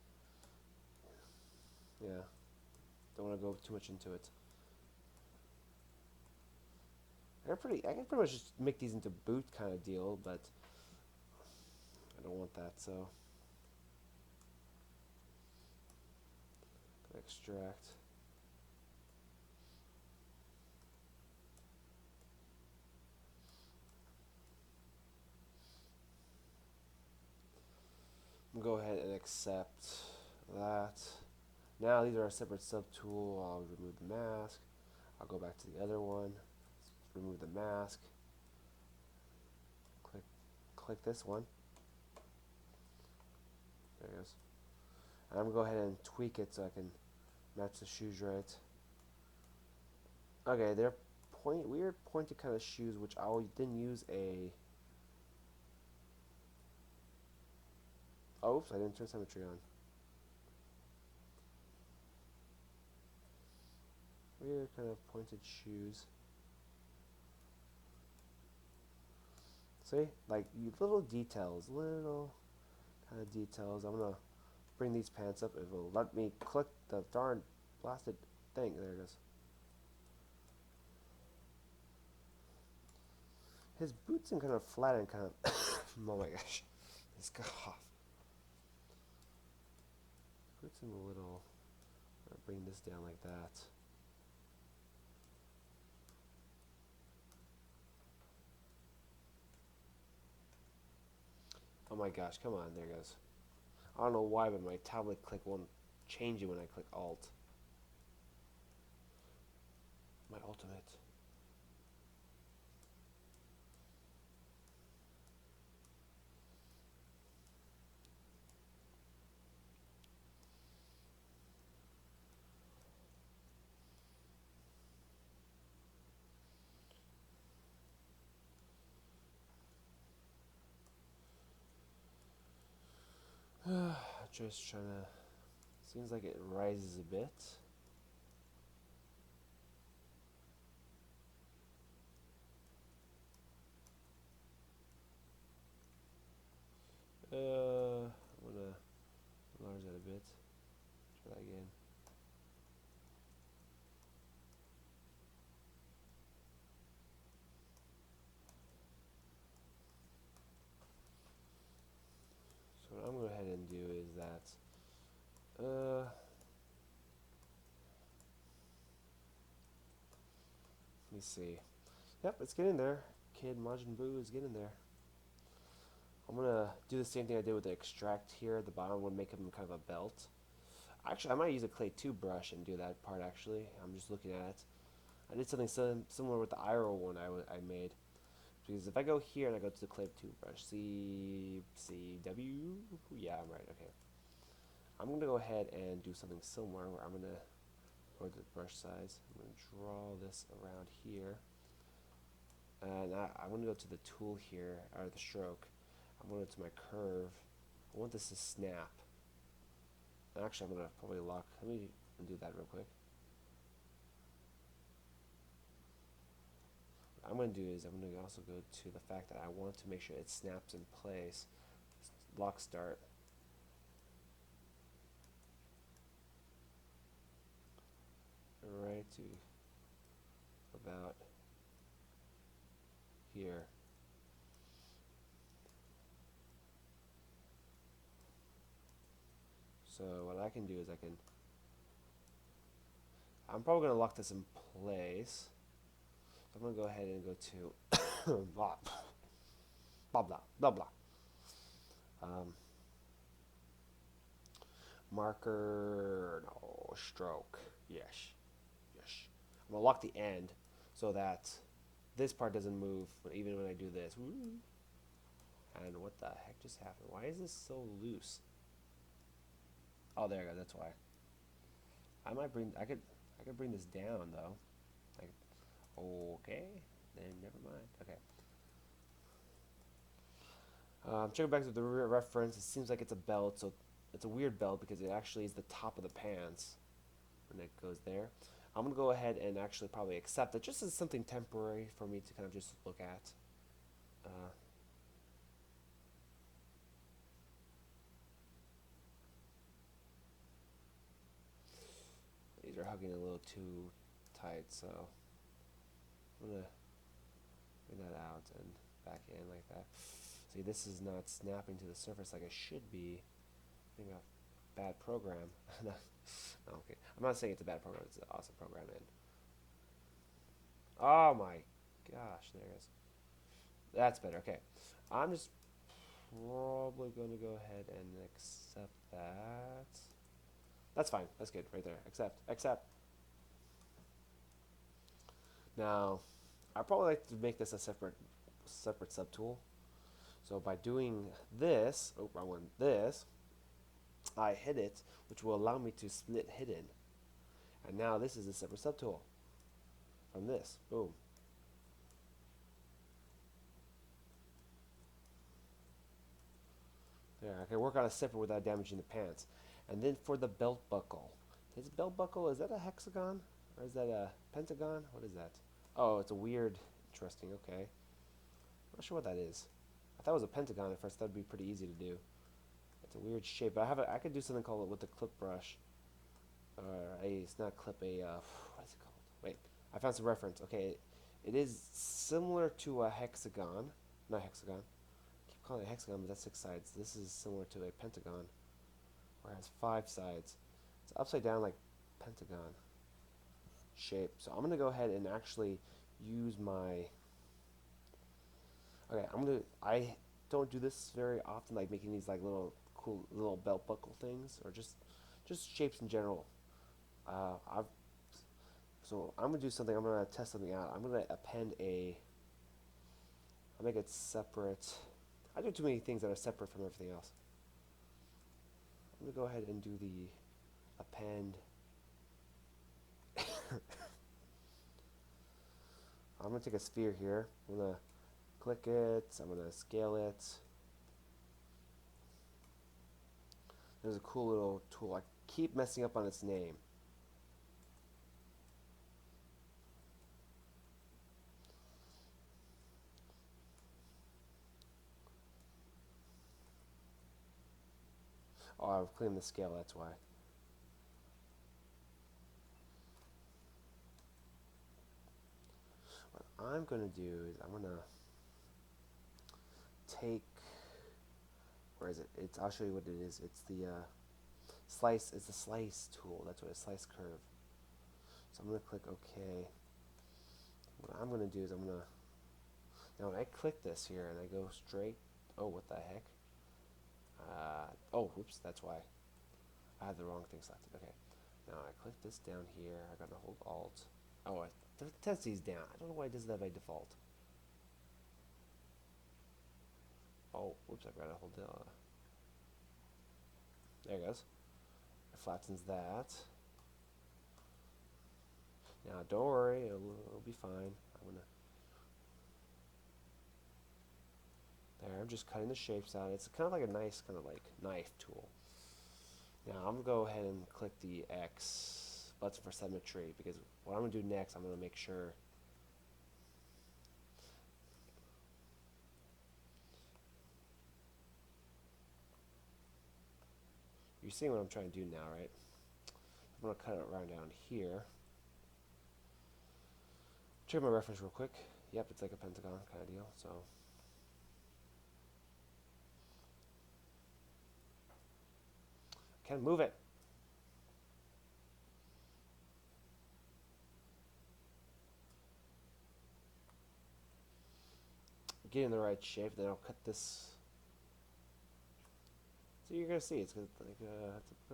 yeah, don't want to go too much into it. I can pretty much just make these into boot kind of deal, but I don't want that, so extract. I'm gonna go ahead and accept that. Now these are a separate subtool. I'll remove the mask. I'll go back to the other one. Remove the mask. Click this one. There it goes. And I'm gonna go ahead and tweak it so I can match the shoes right. Okay, they're weird pointed kind of shoes, which I didn't use a. Oops, I didn't turn symmetry on. Weird kind of pointed shoes. See, like little details, little kind of details. I'm gonna bring these pants up. It will let me click the darn blasted thing. There it is. His boots are kind of flat and kind of. Oh my gosh, his cough. Boots him a little. I'll bring this down like that. Oh my gosh, come on, there it goes. I don't know why, but my tablet click won't change it when I click Alt. My ultimate. Just trying to. Seems like it rises a bit. I'm gonna enlarge that a bit. Try that again. So what I'm going to go ahead and do is that, let me see. Yep, it's getting there. Kid Majin Buu is getting there. I'm going to do the same thing I did with the extract here at the bottom. I'm going to make him kind of a belt. Actually, I might use a clay 2 brush and do that part actually. I'm just looking at it. I did something similar with the IRL one I made. Because if I go here and I go to the clay 2 brush, CW, yeah, I'm right, okay. I'm going to go ahead and do something similar where I'm going to go to the brush size. I'm going to draw this around here. And I'm going to go to the tool here, or the stroke. I'm going to go to my curve. I want this to snap. And actually, I'm going to probably lock. Let me do that real quick. I'm going to do is I'm going to also go to the fact that I want to make sure it snaps in place. Lock start. Right to about here. So what I can do is I'm probably going to lock this in place. So I'm going to go ahead and go to blah, blah, blah, blah, blah. Marker, no, stroke, yes, yes. I'm going to lock the end so that this part doesn't move even when I do this. And what the heck just happened? Why is this so loose? Oh, there you go, that's why. I could bring this down though. Like, okay, then never mind. Okay. Checking back to the reference, it seems like it's a belt, so it's a weird belt because it actually is the top of the pants when it goes there. I'm going to go ahead and actually probably accept it just as something temporary for me to kind of just look at. These are hugging a little too tight, so I'm going to bring that out and back in like that. See, this is not snapping to the surface like it should be. I think a bad program. No, okay. I'm not saying it's a bad program, it's an awesome program. And oh my gosh, there it is. That's better, okay. I'm just probably going to go ahead and accept that. That's fine, that's good, right there. Accept. Now, I'd probably like to make this a separate subtool. So by doing this, oh, wrong one, this, I hit it, which will allow me to split hidden. And now this is a separate subtool from this. Boom. There, I can work on a separate without damaging the pants. And then for the belt buckle. His belt buckle, is that a hexagon? Or is that a pentagon? What is that? Oh, it's a weird, interesting, okay. I'm not sure what that is. I thought it was a pentagon at first. That would be pretty easy to do. It's a weird shape. I could do something called it with the clip brush. It's not clip, what is it called? Wait, I found some reference. Okay, it is similar to a hexagon. Not hexagon. I keep calling it a hexagon, but that's 6 sides. This is similar to a pentagon, where it has 5 sides. It's upside down like pentagon shape. So I'm gonna go ahead and actually use my. Okay, I don't do this very often, like making these like little cool little belt buckle things, or just shapes in general. So I'm gonna do something. I'm gonna test something out. I'm gonna append I'll make it separate. I do too many things that are separate from everything else. I'm gonna go ahead and do the append. I'm gonna take a sphere here. I'm gonna click it. I'm gonna scale it. There's a cool little tool. I keep messing up on its name. Oh, I've cleaned the scale, that's why. What I'm going to do is I'm going to take, where is it? I'll show you what it is. It's the slice, it's the slice tool. That's what a slice curve. So I'm going to click OK. What I'm going to do is I'm going to, now when I click this here and I go straight, oh, what the heck? Oh, whoops, that's why. I had the wrong thing selected. Okay. Now I click this down here. I gotta hold Alt. Oh, it tends these down. I don't know why it does that by default. Oh, whoops, I gotta hold it. There it goes. It flattens that. Now don't worry, it'll be fine. There, I'm just cutting the shapes out. It's kind of like a nice kind of like knife tool. Now I'm going to go ahead and click the X button for symmetry, because what I'm going to do next, I'm going to make sure You're seeing what I'm trying to do now, right? I'm going to cut it around down here. Check my reference real quick. Yep, it's like a pentagon kind of deal, so. Can't move it. Get in the right shape, then I'll cut this. So you're gonna see it's gonna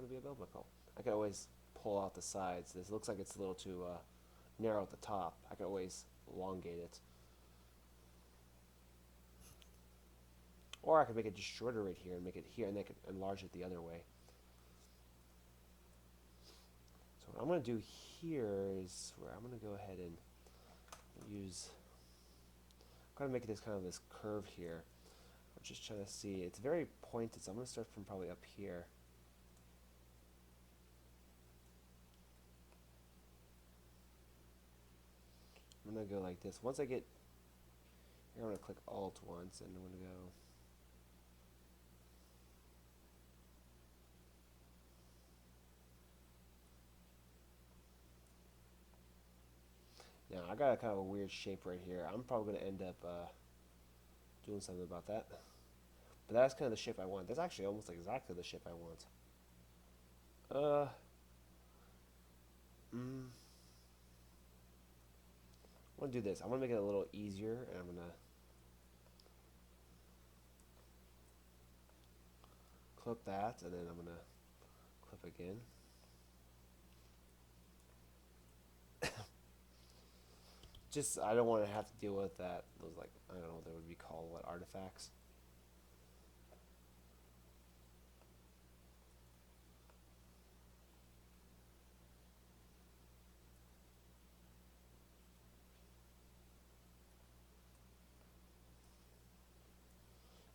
be a belt buckle. I can always pull out the sides. This looks like it's a little too narrow at the top. I can always elongate it, or I can make it just shorter right here and make it here, and then I can enlarge it the other way. So what I'm gonna do here is where I'm gonna go ahead and use. I'm gonna make this kind of this curve here. I'm just trying to see. It's very pointed, so I'm gonna start from probably up here. I'm gonna go like this. Once I get here, I'm gonna click Alt once, and I'm gonna go. Now I got a kind of a weird shape right here. I'm probably gonna end up doing something about that. But that's kind of the shape I want. That's actually almost exactly the shape I want. I'm gonna do this. I'm gonna make it a little easier, and I'm gonna clip that, and then I'm gonna clip again. Just I don't want to have to deal with that. Those, like, I don't know what they would be called, what, artifacts.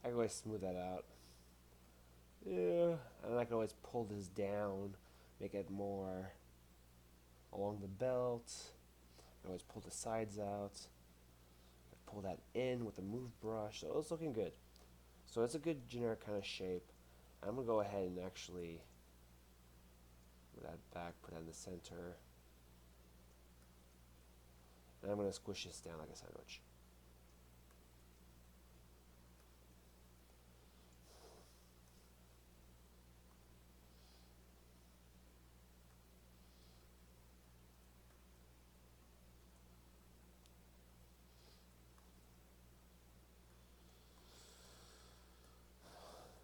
I can always smooth that out. Yeah, and I can always pull this down, make it more along the belt. I always pull the sides out. Pull that in with the move brush. So it's looking good. So it's a good generic kind of shape. I'm gonna go ahead and actually move that back, put that in the center, and I'm gonna squish this down like a sandwich.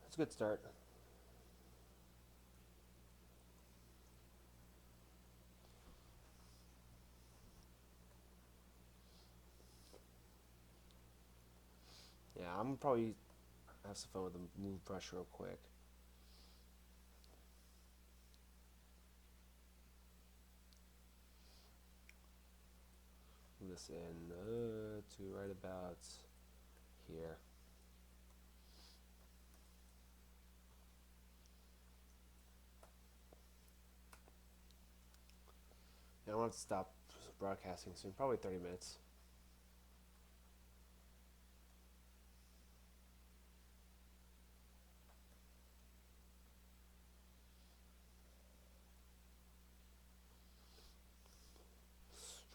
That's a good start. Yeah, I'm gonna probably have some fun with the move brush real quick. Move this in to right about here. Now I want to stop broadcasting soon, probably 30 minutes.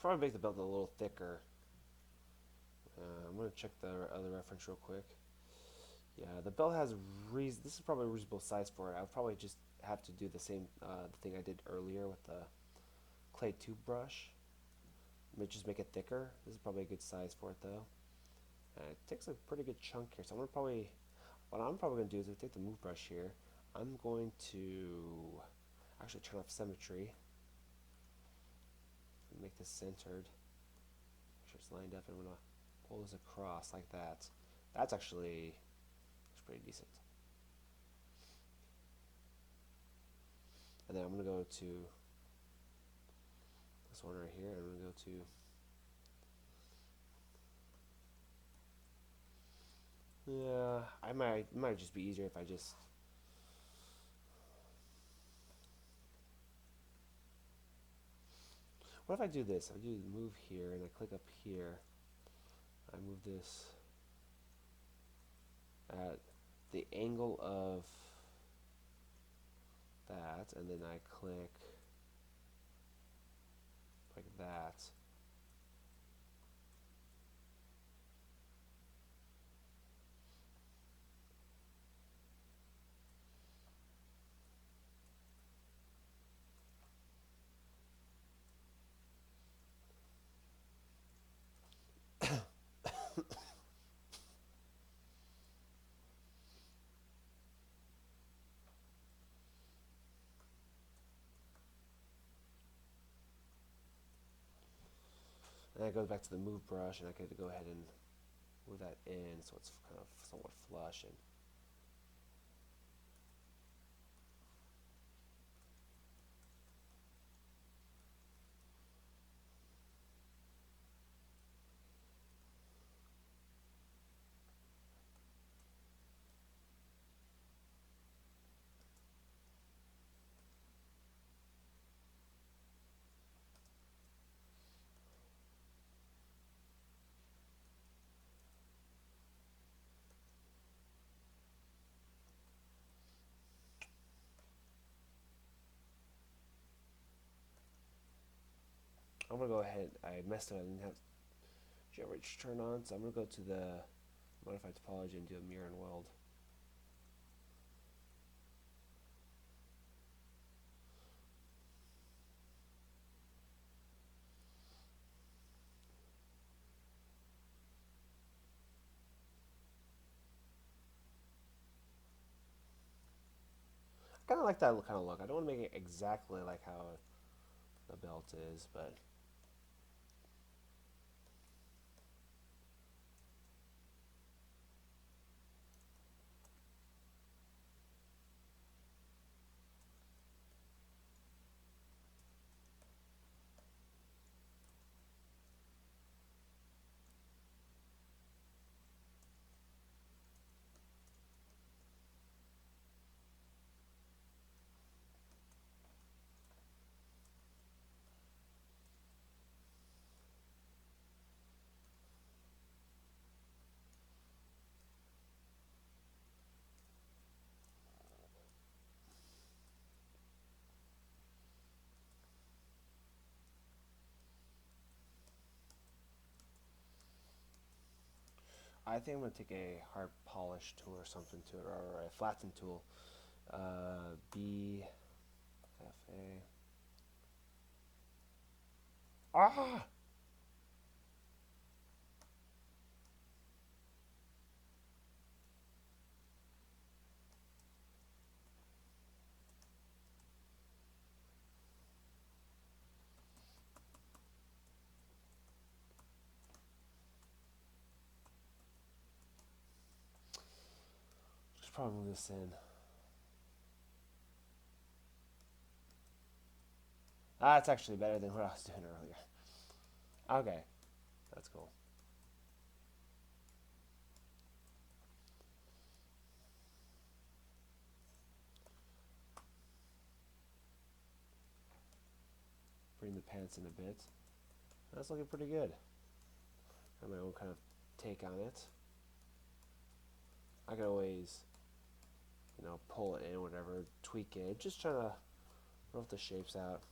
Probably make the belt a little thicker. I'm going to check the other reference real quick. Yeah, the belt has this is probably a reasonable size for it. I'll probably just have to do the same thing I did earlier with the clay tube brush. Just make it thicker. This is probably a good size for it though. It takes a pretty good chunk here, so what I'm probably going to do is take the move brush here. I'm going to actually turn off symmetry and make this centered. Make sure it's lined up, and I'm going to pull this across like that. That's actually looks pretty decent. And then I'm going to go to this one right here, and I'm going to go to it might just be easier if I just what if I do this? I do move here and I click up here. I move this at the angle of that, and then I click like that. And it goes back to the move brush, and I could go ahead and move that in so it's kind of somewhat flush. And I'm gonna go ahead. I messed up. I didn't have GeoRich turned on, so I'm gonna go to the modify topology and do a mirror and weld. I kind of like that kind of look. I don't want to make it exactly like how the belt is, but I think I'm gonna take a hard polish tool or something to it, or a flatten tool. B F A. Ah! Just probably move this in. That's actually better than what I was doing earlier. Okay, that's cool. Bring the pants in a bit. That's looking pretty good. I have my own kind of take on it. I can always, pull it in, whatever, tweak it. Just trying to rough the shapes out.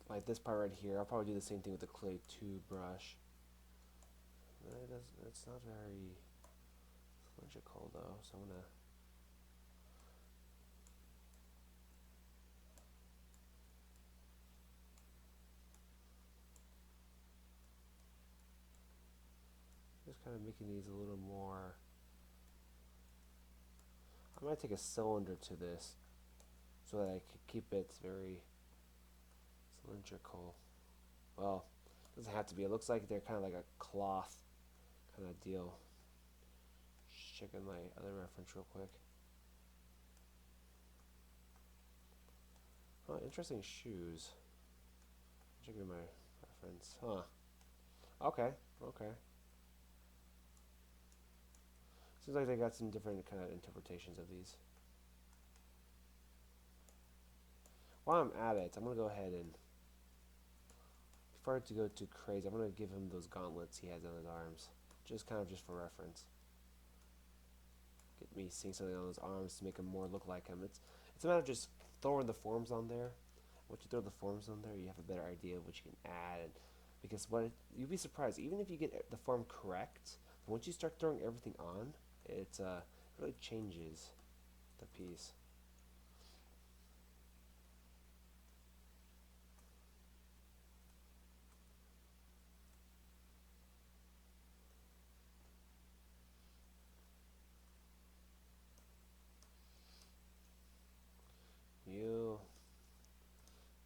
Like this part right here, I'll probably do the same thing with the clay 2 brush. It's not very cylindrical though, so I'm gonna just kind of making these a little more. I might take a cylinder to this so that I could keep it very cylindrical. Well, it doesn't have to be. It looks like they're kind of like a cloth kind of deal. Just checking my other reference real quick. Oh, interesting shoes. Checking my reference. Huh. Okay. Seems like they got some different kind of interpretations of these. While I'm at it, I'm going to go ahead and, before I go too crazy, I'm going to give him those gauntlets he has on his arms. Just for reference. seeing something on those arms to make him more look like him. It's a matter of just throwing the forms on there. Once you throw the forms on there, you have a better idea of what you can add. Because you'd be surprised, even if you get the form correct, once you start throwing everything on, it really changes the piece.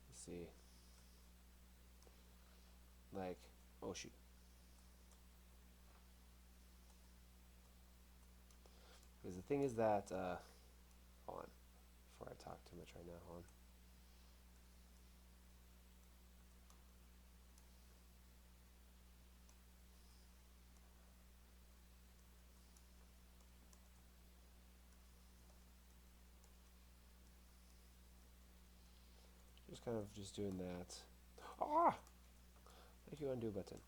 Let's see, like, oh shoot. Because the thing is that, hold on, before I talk too much right now, hold on. Just kind of just doing that. Ah! Thank you, undo button.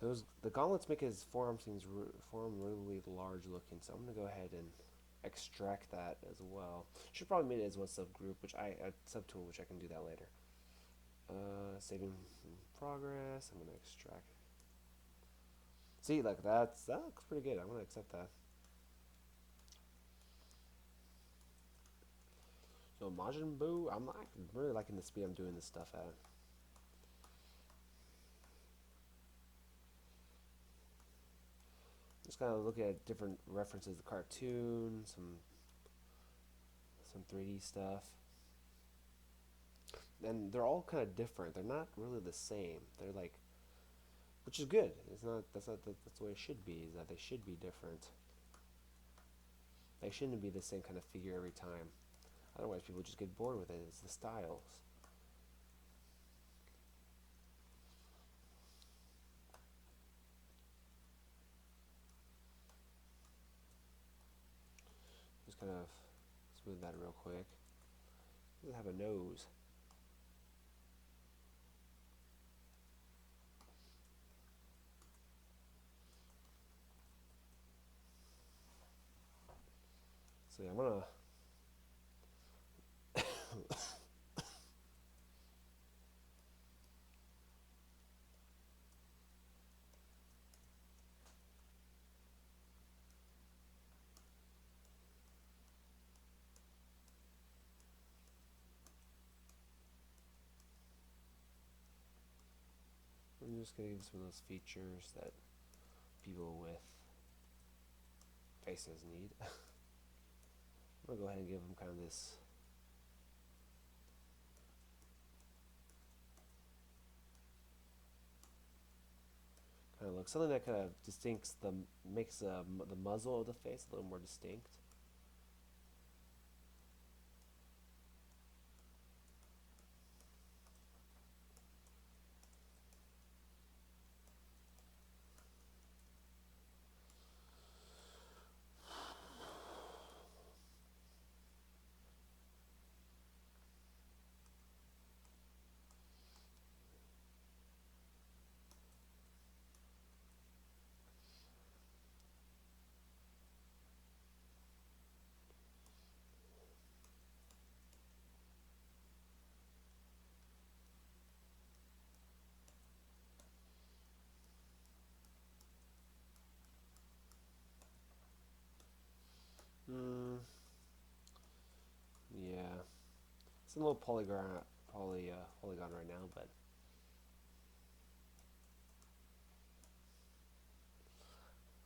The gauntlets make his forearm really large looking, so I'm gonna go ahead and extract that as well. Should probably make it as one subgroup, a subtool, which I can do that later. Saving progress. I'm gonna extract. See, like that looks pretty good. I'm gonna accept that. So Majin Buu, I'm really liking the speed I'm doing this stuff at. Just kind of looking at different references, the cartoon, some 3D stuff, and they're all kind of different. They're not really the same. They're like, which is good. It's not. That's the way it should be. Is that they should be different. They shouldn't be the same kind of figure every time. Otherwise, people just get bored with it. It's the styles. Just kind of smooth that real quick. Doesn't have a nose. So yeah, I'm gonna. I'm just gonna give some of those features that people with faces need. I'm gonna go ahead and give them kind of this kind of look, something that kind of makes the muzzle of the face a little more distinct. Yeah, it's a little polygon right now, but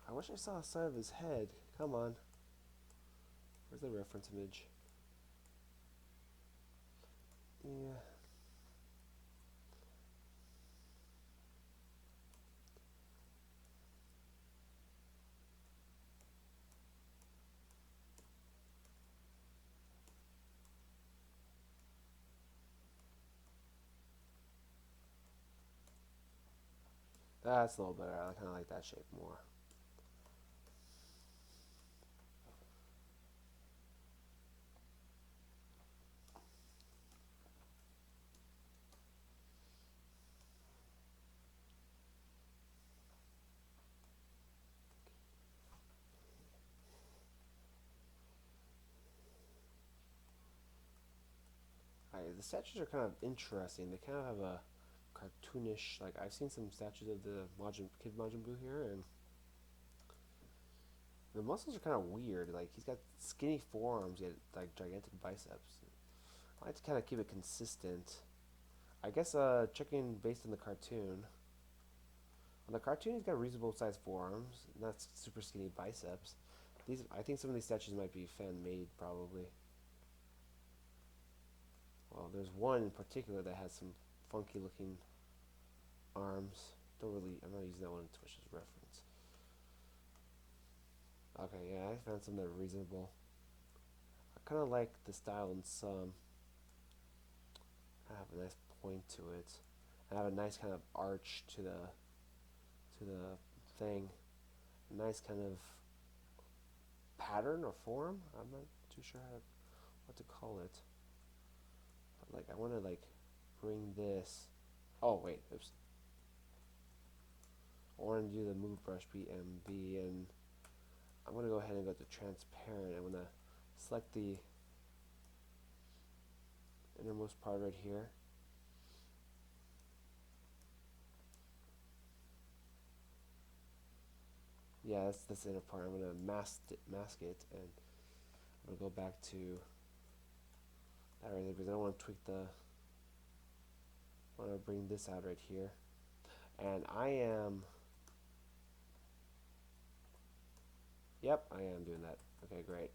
I wish I saw the side of his head. Come on, where's the reference image? Yeah. That's a little better. I kind of like that shape more. the statues are kind of interesting. They kind of have a cartoonish, like I've seen some statues of the Kid Majin Buu here, and the muscles are kind of weird. Like he's got skinny forearms, yet like gigantic biceps. I like to kind of keep it consistent. I guess checking based on the cartoon. On the cartoon, he's got reasonable sized forearms, not super skinny biceps. I think some of these statues might be fan made, probably. Well, there's one in particular that has some funky looking arms. I'm not using that one to Twitch's reference. Okay, yeah, I found some that are reasonable. I kind of like the style in some. I have a nice point to it. I have a nice kind of arch to the thing. A nice kind of pattern or form. I'm not too sure what to call it. But like I want to like bring this. Oh wait, oops. I want to do the move brush BMB, and I'm going to go ahead and go to transparent. I'm going to select the innermost part right here. Yeah, that's this inner part. I'm going to mask it, and I'm going to go back to that right there because I don't want to tweak the. I want to bring this out right here, and I am. Yep, I am doing that. Okay, great.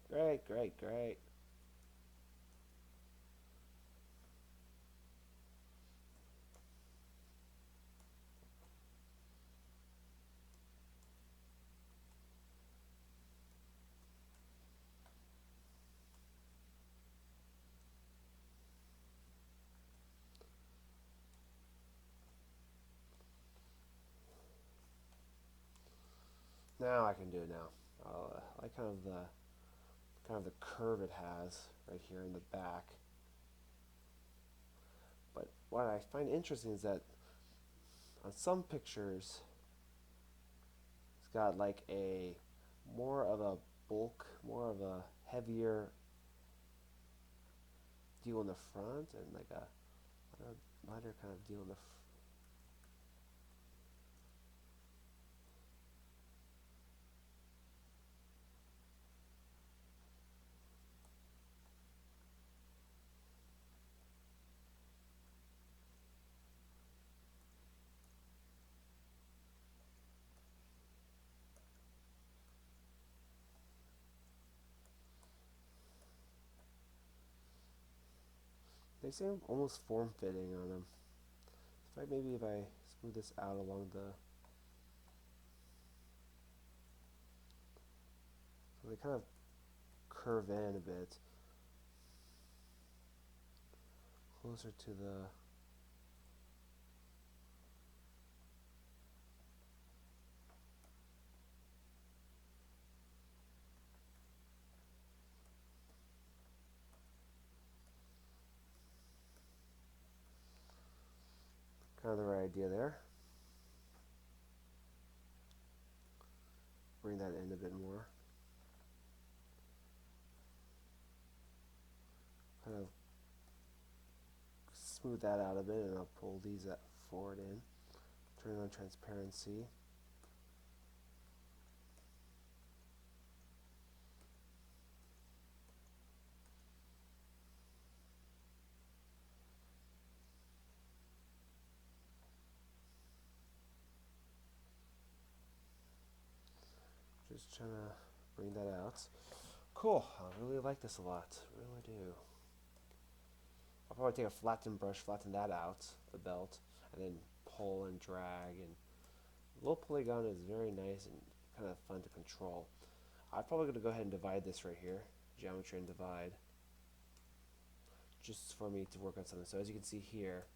Now I can do it now. I like kind of the curve it has right here in the back. But what I find interesting is that on some pictures, it's got like a more of a bulk, more of a heavier deal in the front, and like a lighter kind of deal in the. They seem almost form-fitting on them. Maybe if I smooth this out along the. So they kind of curve in a bit. Closer to the. Kind of the right idea there. Bring that in a bit more. Kind of smooth that out a bit, and I'll pull these forward in. Turn on transparency. Just trying to bring that out. Cool. I really like this a lot. Really do. I'll probably take a flattened brush, flatten that out, the belt, and then pull and drag. And low polygon is very nice and kind of fun to control. I'm probably going to go ahead and divide this right here. Geometry and divide. Just for me to work on something. So as you can see here,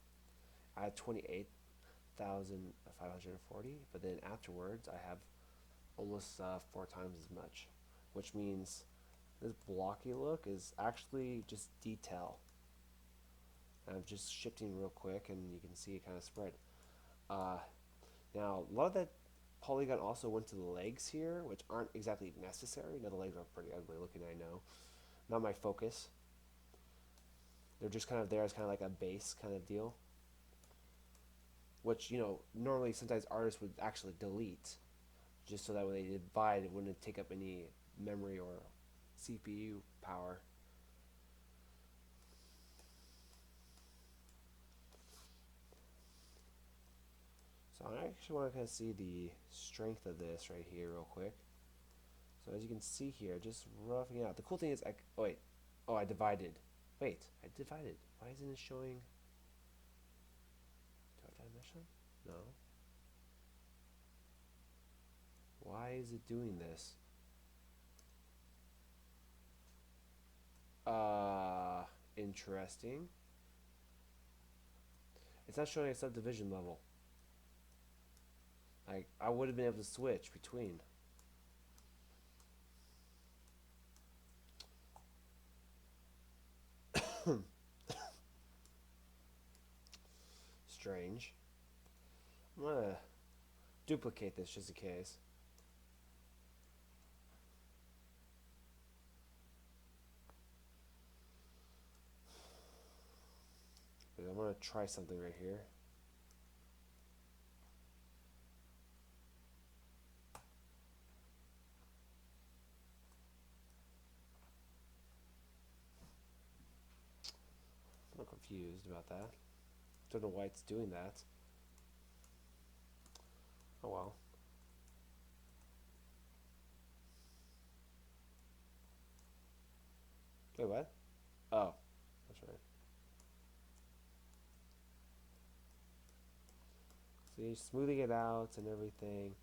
I had 28,540, but then afterwards I have almost 4 times as much, which means this blocky look is actually just detail. And I'm just shifting real quick, and you can see it kind of spread. Now, a lot of that polygon also went to the legs here, which aren't exactly necessary. Now, the legs are pretty ugly looking, I know. Not my focus. They're just kind of there as kind of like a base kind of deal. Which, normally sometimes artists would actually delete, just so that when they divide, it wouldn't take up any memory or CPU power. So I actually want to kind of see the strength of this right here real quick. So as you can see here, just roughing it out. The cool thing is, I divided. Wait, I divided. Why isn't it showing? Do I have dimension? No. Why is it doing this? Interesting. It's not showing a subdivision level. Like, I would have been able to switch between. Strange. I'm gonna duplicate this just in case. I'm gonna try something right here. I'm confused about that. Don't know why it's doing that. Oh well. Wait, what? Oh, that's right. See, smoothing it out and everything.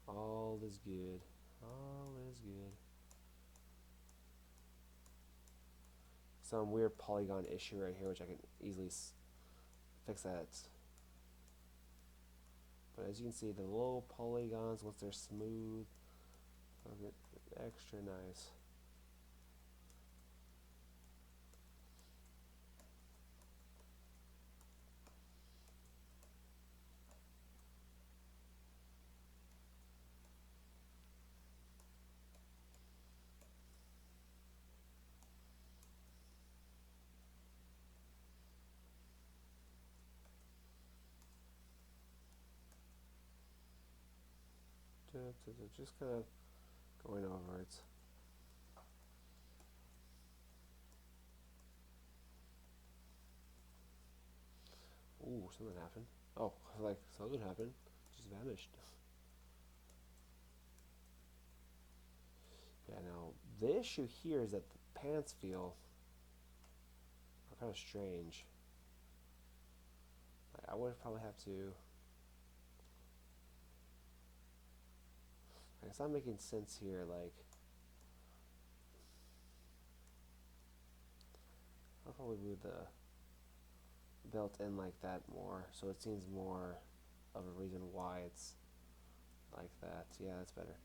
All is good. All is good. Some weird polygon issue right here, which I can easily fix that. But as you can see, the little polygons, once they're smooth, they'll get extra nice. Just kind of going over it. Ooh, something happened. Oh, like something happened. Just vanished. Yeah, now the issue here is that the pants feel are kind of strange. Like, I would probably have to. Like, it's not making sense here. Like, I'll probably move the belt in like that more, so it seems more of a reason why it's like that. Yeah, that's better.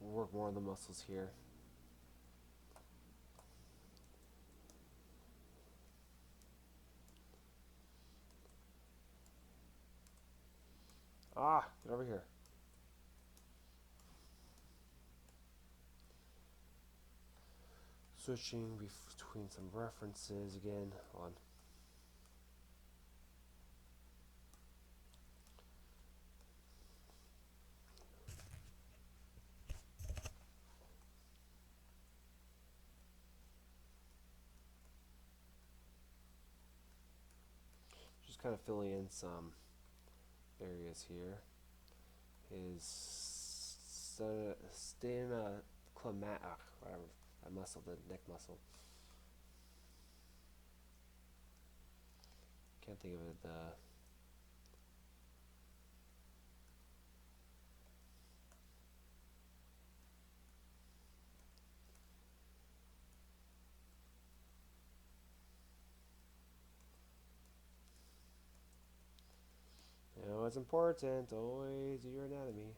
We'll work more on the muscles here. Ah, get over here. Switching between some references again. Hold on. Just kind of filling in some areas here. His sternocleidomastoid, whatever, that muscle, the neck muscle. Can't think of it. It's important. Always do your anatomy.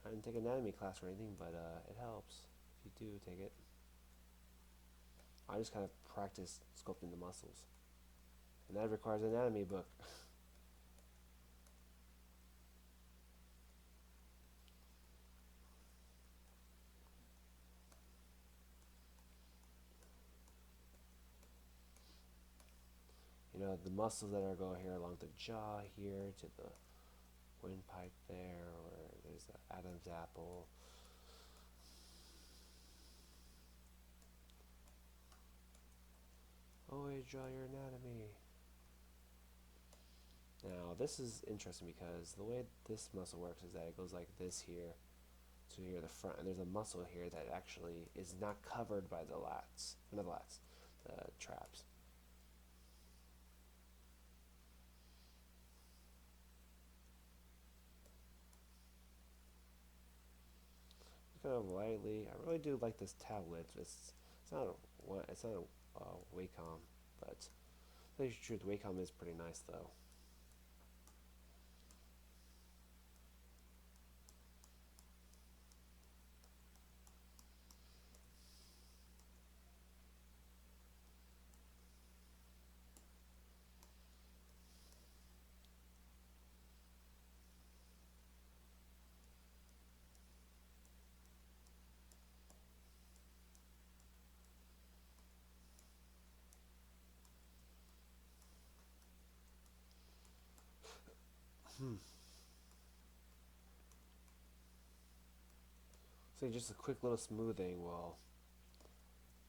I didn't take an anatomy class or anything, but it helps if you do take it. I just kind of practice sculpting the muscles, and that requires an anatomy book. know, the muscles that are going here along the jaw here to the windpipe there, or there's the Adam's apple. Always draw your anatomy. Now this is interesting because the way this muscle works is that it goes like this here to here the front, and there's a muscle here that actually is not covered by the lats, not the lats, the traps. Kind of lightly. I really do like this tablet. It's not a Wacom, but to tell you the truth, Wacom is pretty nice though. So just a quick little smoothing will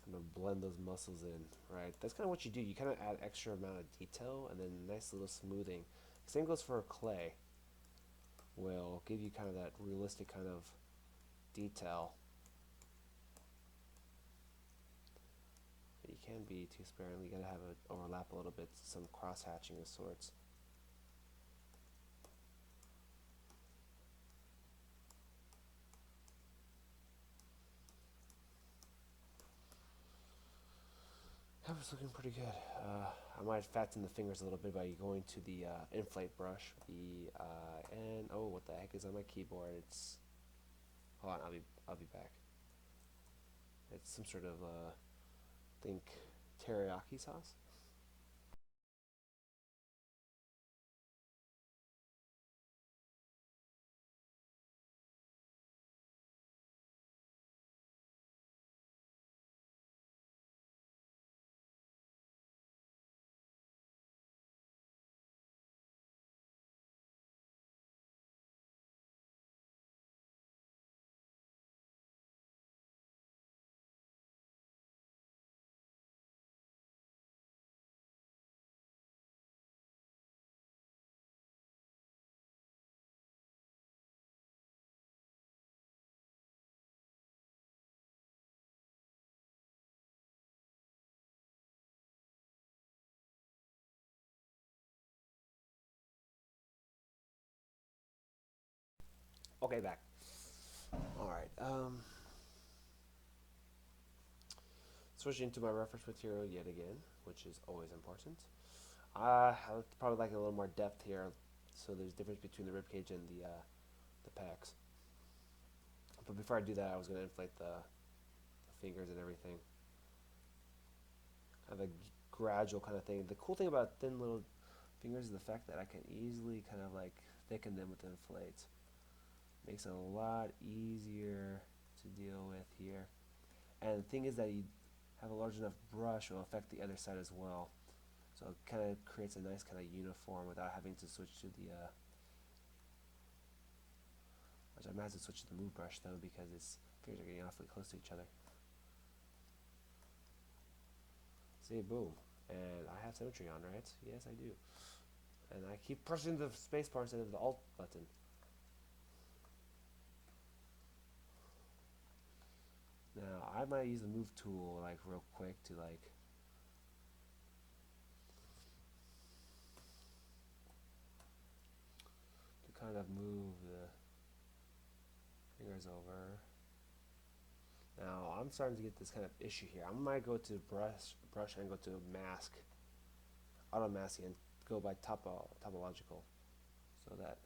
kind of blend those muscles in, right? That's kind of what you do. You kind of add extra amount of detail and then nice little smoothing. Same goes for clay. Will give you kind of that realistic kind of detail. But you can't be too sparing. You gotta have it overlap a little bit, some cross hatching of sorts. That was looking pretty good. I might fatten the fingers a little bit by going to the inflate brush. And oh, what the heck is on my keyboard? It's hold on, I'll be back. It's some sort of think teriyaki sauce. Okay, back. All right. Switching to my reference material yet again, which is always important. I would probably like a little more depth here, so there's difference between the rib cage and the pecs. But before I do that, I was going to inflate the fingers and everything. Kind of a gradual kind of thing. The cool thing about thin little fingers is the fact that I can easily kind of like thicken them with inflates. Makes it a lot easier to deal with here. And the thing is that you have a large enough brush will affect the other side as well. So it kind of creates a nice kind of uniform without having to switch to the which I might have to switch to the move brush though because its fingers are getting awfully close to each other. See, boom. And I have symmetry on, right? Yes, I do. And I keep pressing the spacebar instead of the Alt button. Now, I might use the move tool like real quick to like kind of move the fingers over. Now, I'm starting to get this kind of issue here. I might go to brush and go to mask, auto masking, and go by topological, so that.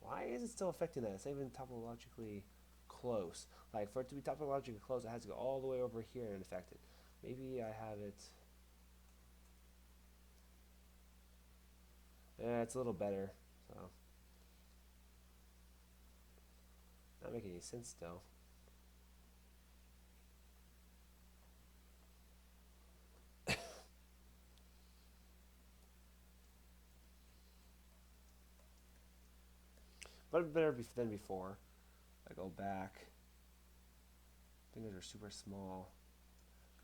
Why is it still affecting that? It's not even topologically close. Like for it to be topologically close, it has to go all the way over here and affect it. Maybe I have it. Yeah, it's a little better. So not making any sense still. but better than before. I go back. Fingers are super small.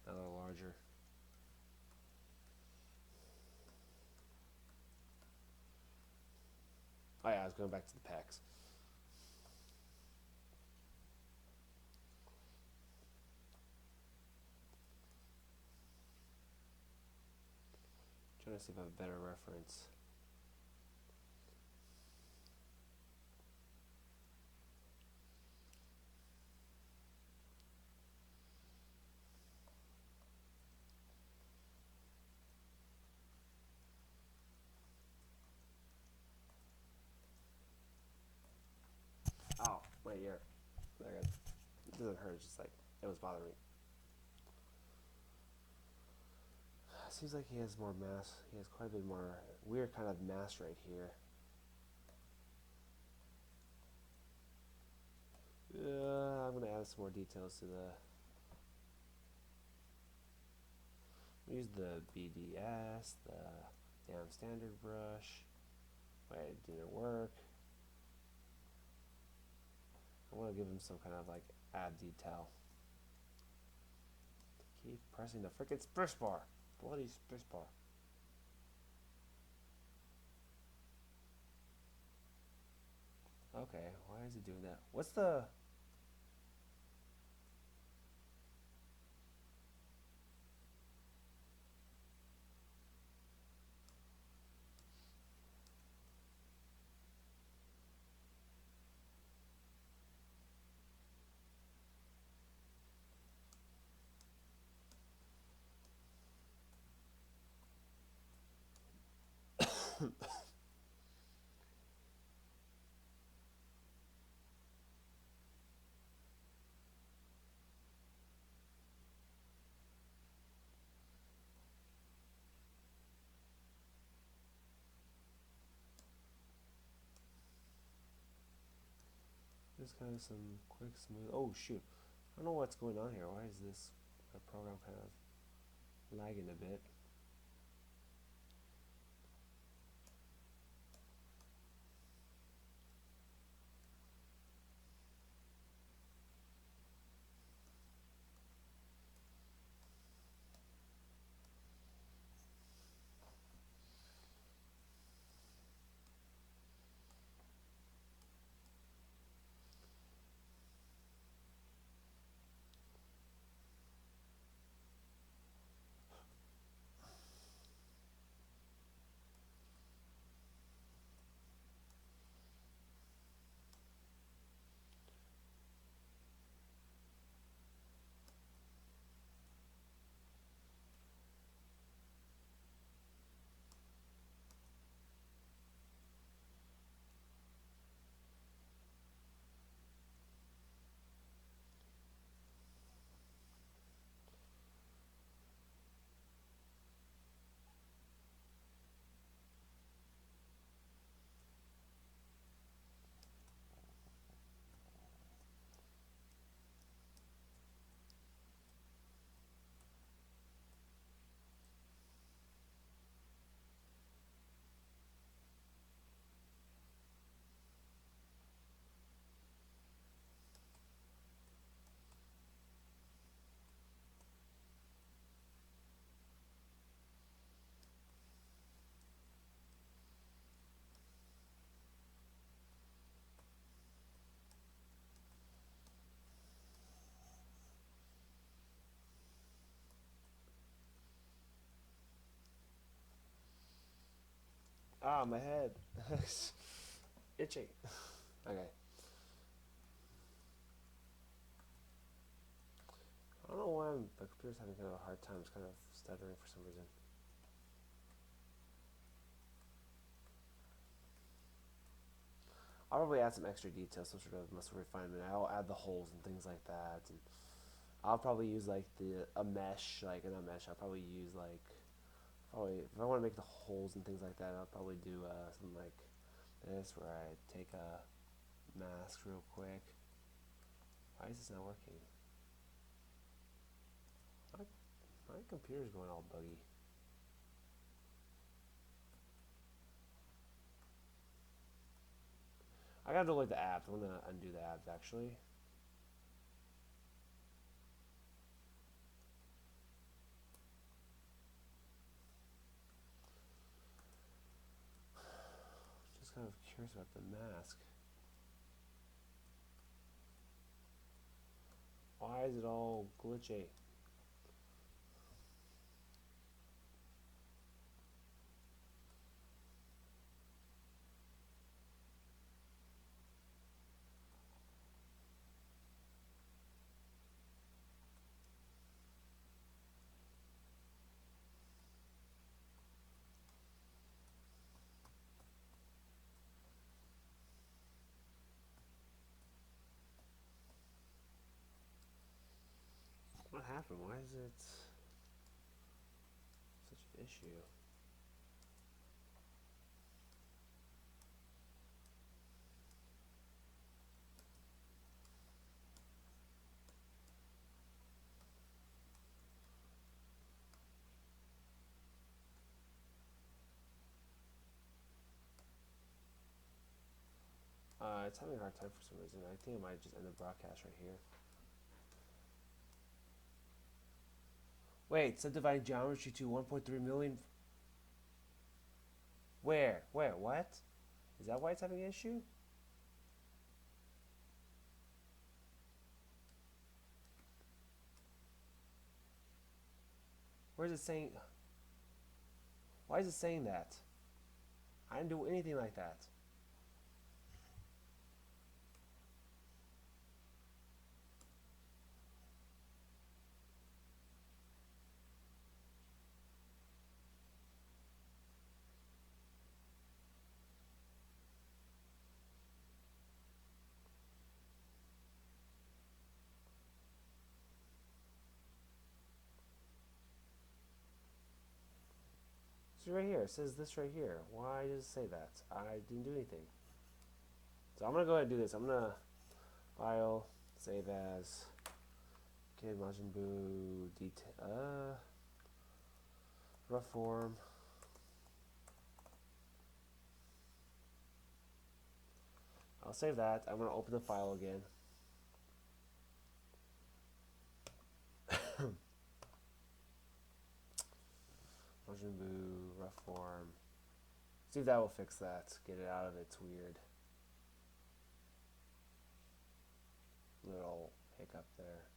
Now they're larger. Oh yeah, I was going back to the pecs. Trying to see if I have a better reference. Oh, my ear. It doesn't hurt, it's just like, it was bothering me. Seems like he has more mass. He has quite a bit more weird kind of mass right here. I'm going to add some more details to the... Use the BDS, the damn standard brush. Wait, it didn't work. I want to give him some kind of like add detail. Keep pressing the frickin' space bar. Bloody space bar. Okay, why is it doing that? What's the... Just kind of some quick smooth... Oh shoot. I don't know what's going on here. Why is this program kind of lagging a bit? Ah, my head. Itchy. Okay. I don't know why my computer's having kind of a hard time. It's kind of stuttering for some reason. I'll probably add some extra details, some sort of muscle refinement. I'll add the holes and things like that. And I'll probably use like a mesh, like in a mesh. I'll probably use like, if I want to make the holes and things like that, I'll probably do something like this, where I take a mask real quick. Why is this not working? My computer's going all buggy. I gotta delete the abs. I'm gonna undo the abs actually. Just kind of curious about the mask. Why is it all glitchy? What happened? Why is it such an issue? It's having a hard time for some reason. I think I might just end the broadcast right here. Wait, subdivide geometry to 1.3 million. Where? What? Is that why it's having an issue? Where is it saying? Why is it saying that? I didn't do anything like that. See right here, it says this right here. Why does it say that? I didn't do anything. So I'm gonna go ahead and do this. I'm gonna file, save as, Kid Majin Buu, detail, rough form. I'll save that. I'm gonna open the file again. Majin Buu, rough form. See if that will fix that. Get it out of its weird little hiccup there.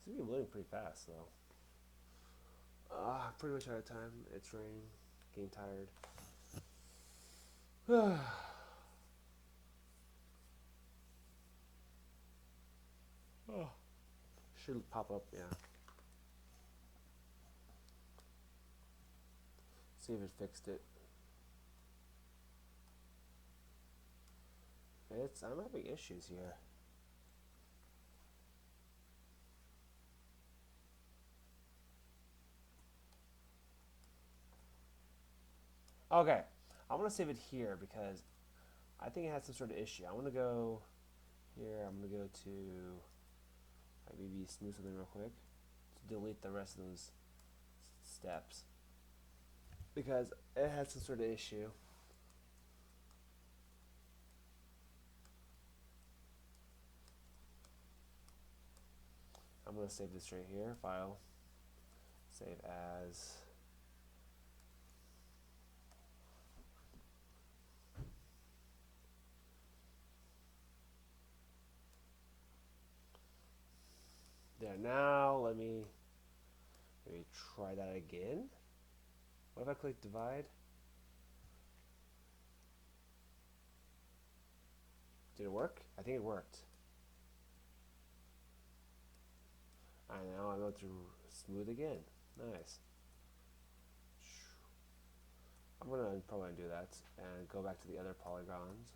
Seems to be loading pretty fast though. Pretty much out of time. It's raining. Getting tired. Should pop up, yeah. See if it fixed it. I'm having issues here. Okay, I'm gonna save it here because I think it has some sort of issue. I'm gonna go here. I'm gonna go to maybe smooth something real quick to delete the rest of those steps because it had some sort of issue. I'm gonna save this right here. File, save as. There, now let me maybe try that again. What if I click divide? Did it work? I think it worked. I know, I'm going to smooth again. Nice. I'm going to probably undo that and go back to the other polygons.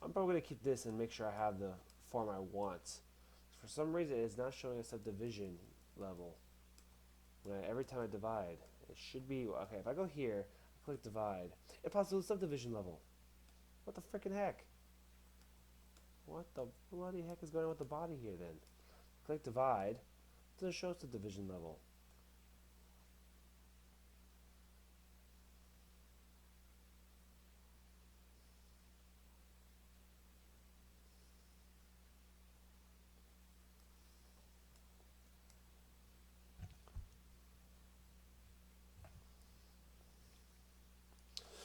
I'm probably going to keep this and make sure I have the form I want. For some reason, it's not showing a subdivision level. Every time I divide, it should be okay. If I go here, click divide, it pops to the subdivision level. What the freaking heck? What the bloody heck is going on with the body here then? Click divide, it doesn't show subdivision level.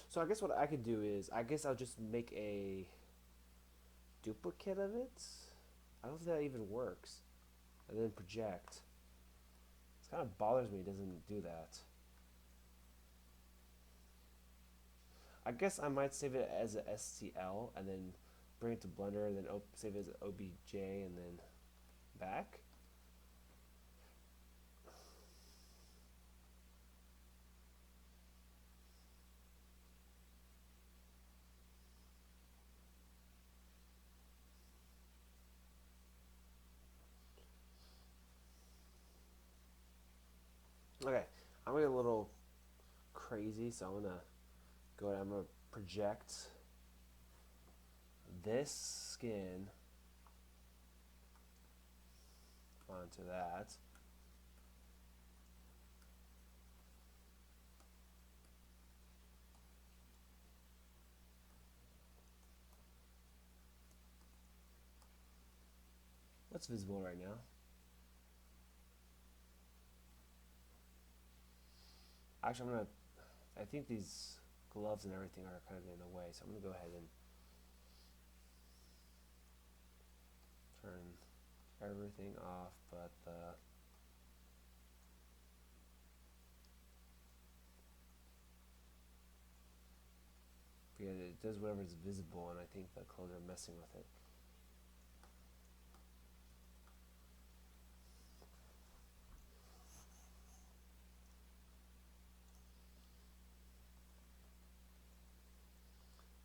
So I guess what I could do is, I guess I'll just make a duplicate of it. I don't think that even works. And then project. It kind of bothers me it doesn't do that. I guess I might save it as a STL and then bring it to Blender and then save it as OBJ and then back. Okay, I'm gonna get a little crazy, so I'm gonna project this skin onto that. What's visible right now? Actually, I think these gloves and everything are kind of in the way, so I'm gonna go ahead and turn everything off but the because it does whatever's visible, and I think the clothes are messing with it.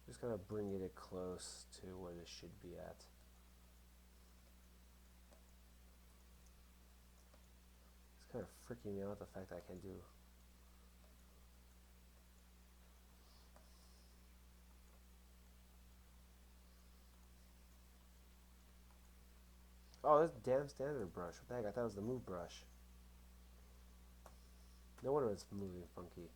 Just kind of bringing it close to what it should be at. It's kind of freaking me out, the fact that I can't do. Oh, this damn standard brush. What the heck? I thought it was the move brush. No wonder it's moving funky.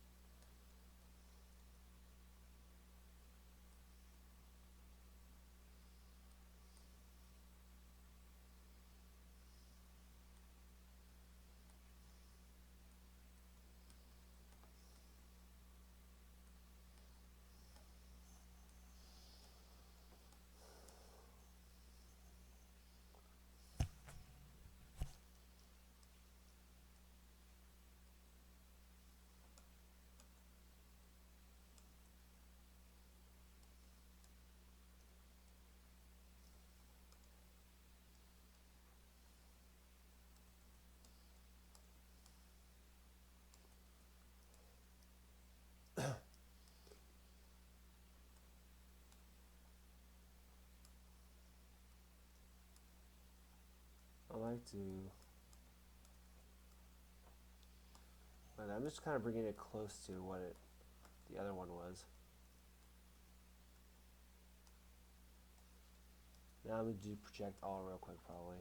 I like to. But I'm just kind of bringing it close to what the other one was. Now I'm going to do project all real quick, probably.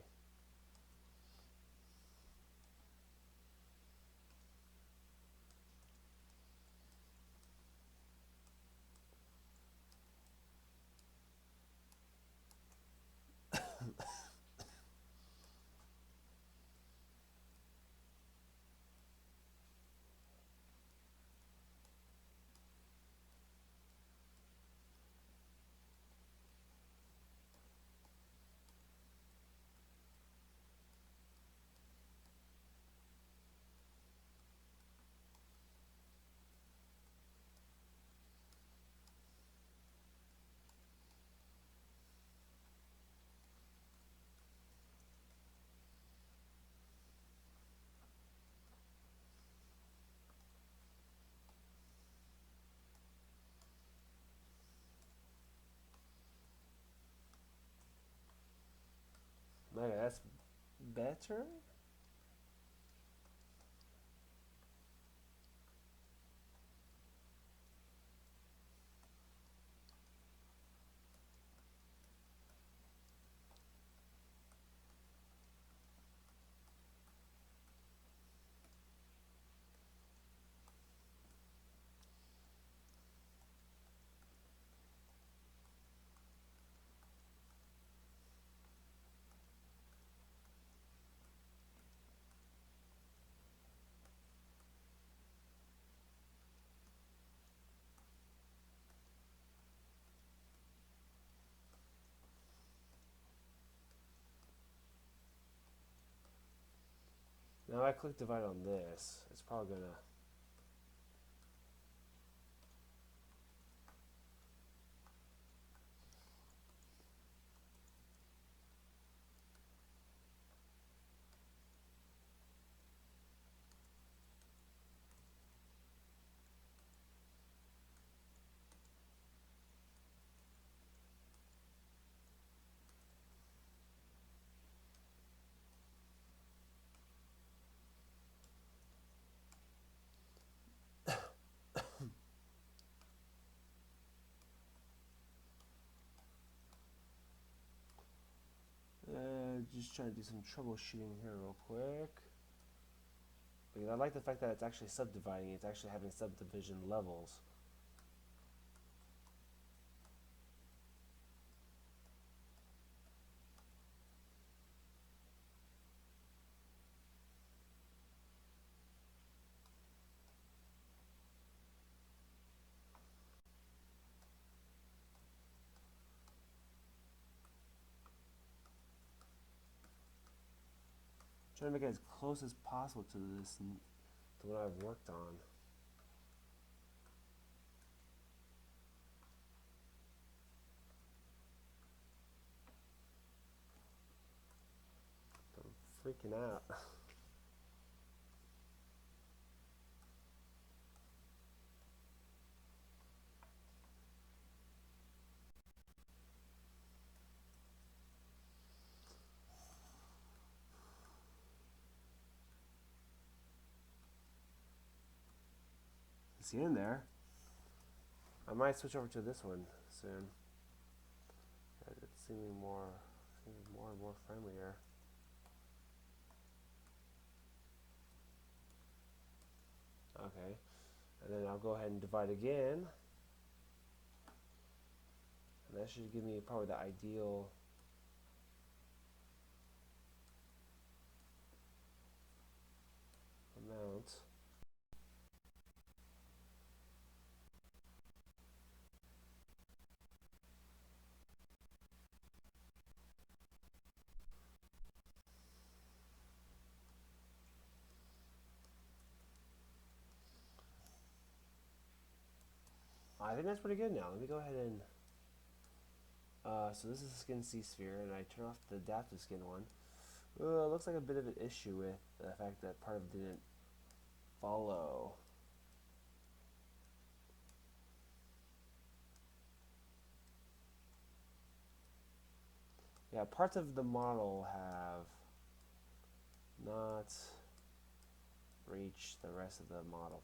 Okay, that's better. Now I click divide on this, it's probably gonna. Just trying to do some troubleshooting here real quick. Because I like the fact that it's actually subdividing, it's actually having subdivision levels. Trying to make it as close as possible to this, to what I've worked on. I'm freaking out. See in there. I might switch over to this one soon. It's seeming more and more friendlier. Okay, and then I'll go ahead and divide again. And that should give me probably the ideal amount. I think that's pretty good now. Let me go ahead and so this is the skin C sphere, and I turn off the adaptive skin one. It looks like a bit of an issue with the fact that part of it didn't follow. Yeah, parts of the model have not reached the rest of the model.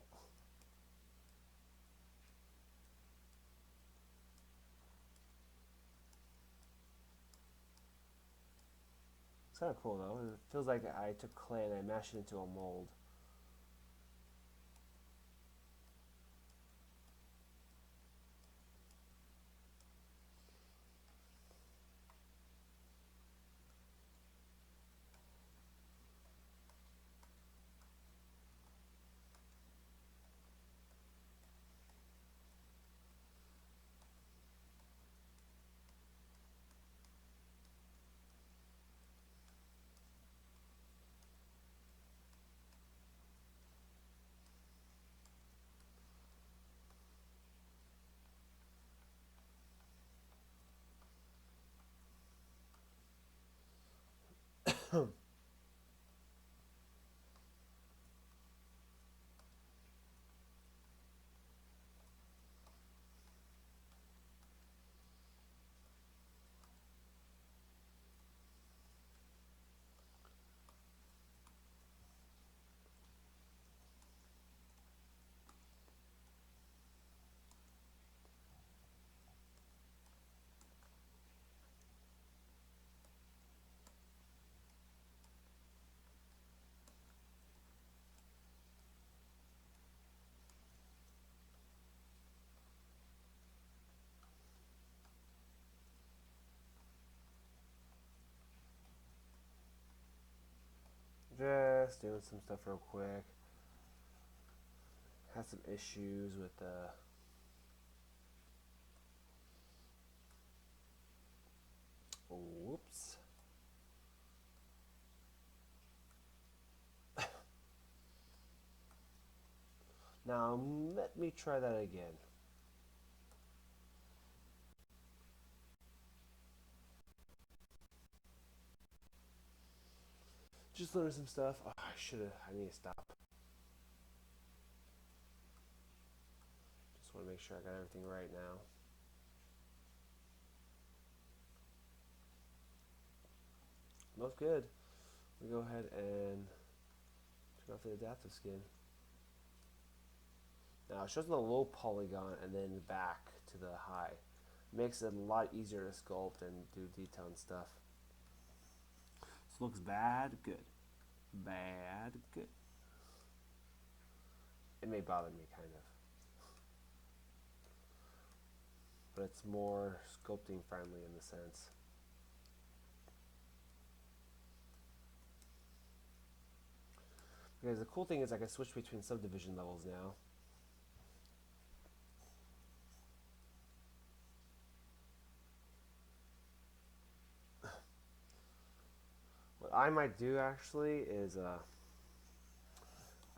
It's kind of cool though. It feels like I took clay and I mashed it into a mold. Just doing some stuff real quick. Had some issues with the whoops. Now, let me try that again. Just learning some stuff. Oh, I need to stop. Just want to make sure I got everything right now. Looks good. We go ahead and turn off the adaptive skin. Now it shows the low polygon and then back to the high. Makes it a lot easier to sculpt and do detail and stuff. This looks bad, good. Bad, good. It may bother me kind of. But it's more sculpting friendly in the sense. Because the cool thing is I can switch between subdivision levels now. What I might do actually is I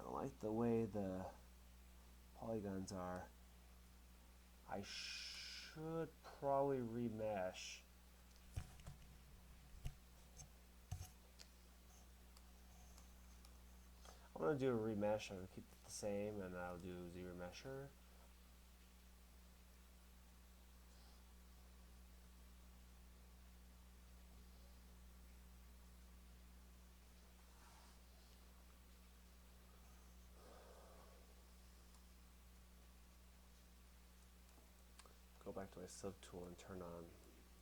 don't like the way the polygons are. I should probably remesh. I'm going to do a remesh. I'm going to keep it the same and I'll do zremesher. Go back to my subtool and turn on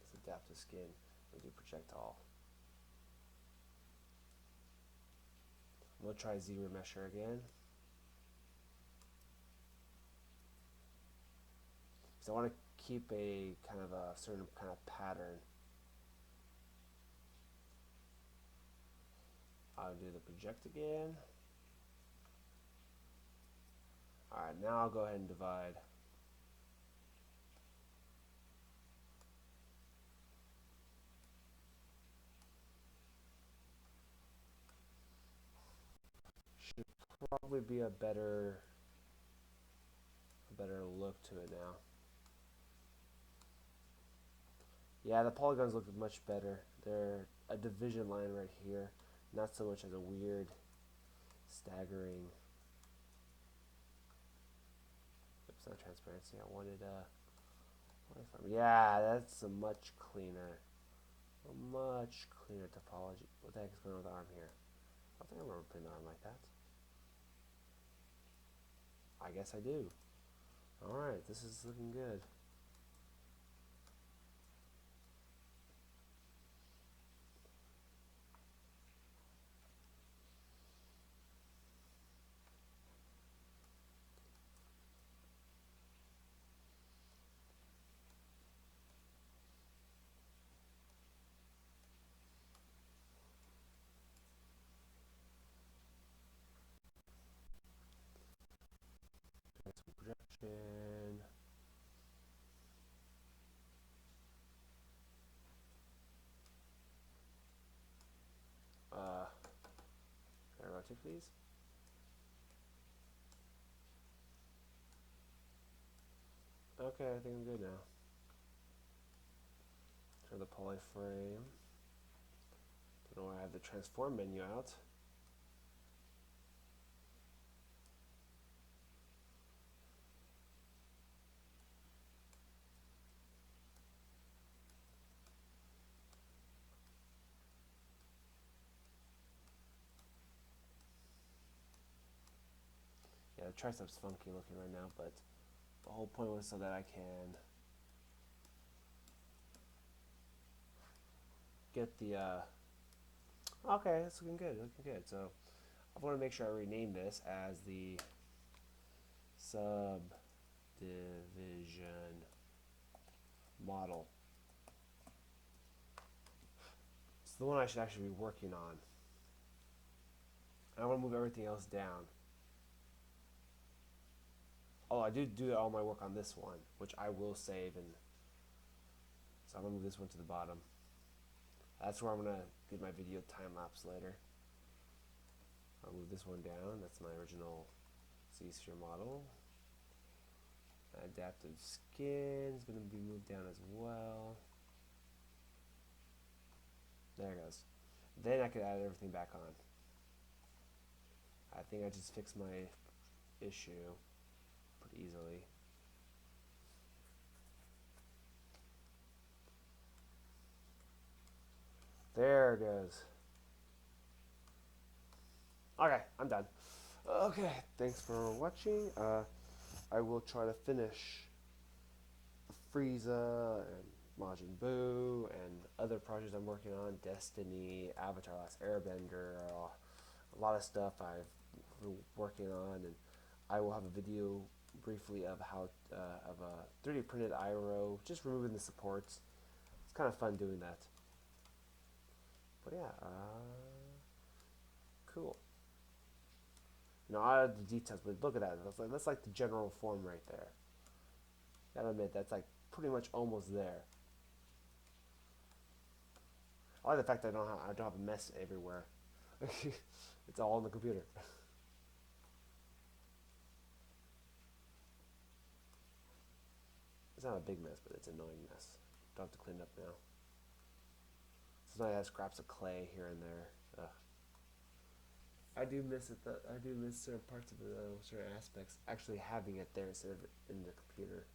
this adaptive skin and do project all. I'm going to try zremesher again. Because I want to keep a kind of a certain kind of pattern. I'll do the project again. Alright, now I'll go ahead and divide. Should probably be a better look to it now. Yeah, the polygons look much better. They're a division line right here, not so much as a weird staggering. Oops, not transparency. I wanted yeah, that's a much cleaner topology. What the heck is going on with the arm here? I don't think I remember putting the arm like that. I guess I do. Alright, this is looking good. Some projection. Can I rotate, please? Okay, I think I'm good now. Turn the poly frame. Don't know why I have the transform menu out. Yeah, the tricep's funky looking right now, but the whole point was so that I can get the, okay, it's looking good, So I want to make sure I rename this as the subdivision model. It's the one I should actually be working on. And I want to move everything else down. Oh, I do all my work on this one, which I will save, and so I'm gonna move this one to the bottom. That's where I'm gonna get my video time lapse later. I'll move this one down. That's my original cease your model. Adaptive skin is going to be moved down as well. There it goes. Then I could add everything back on. I think I just fixed my issue pretty easily. There it goes. Okay, I'm done. Okay, thanks for watching. I will try to finish Frieza and Majin Buu and other projects I'm working on. Destiny, Avatar: Last Airbender, a lot of stuff I've been working on, and I will have a video briefly of how of a 3D printed IRO, just removing the supports. It's kind of fun doing that. But yeah, cool. You know, I add the details, but look at that. That's like the general form right there. Gotta admit, that's like pretty much almost there. I like the fact that I don't have a mess everywhere. It's all on the computer. It's not a big mess, but it's an annoying mess. Don't have to clean it up now. Sometimes I have scraps of clay here and there. Ugh. I do miss it. I do miss certain parts of it, certain aspects. Actually having it there instead of in the computer.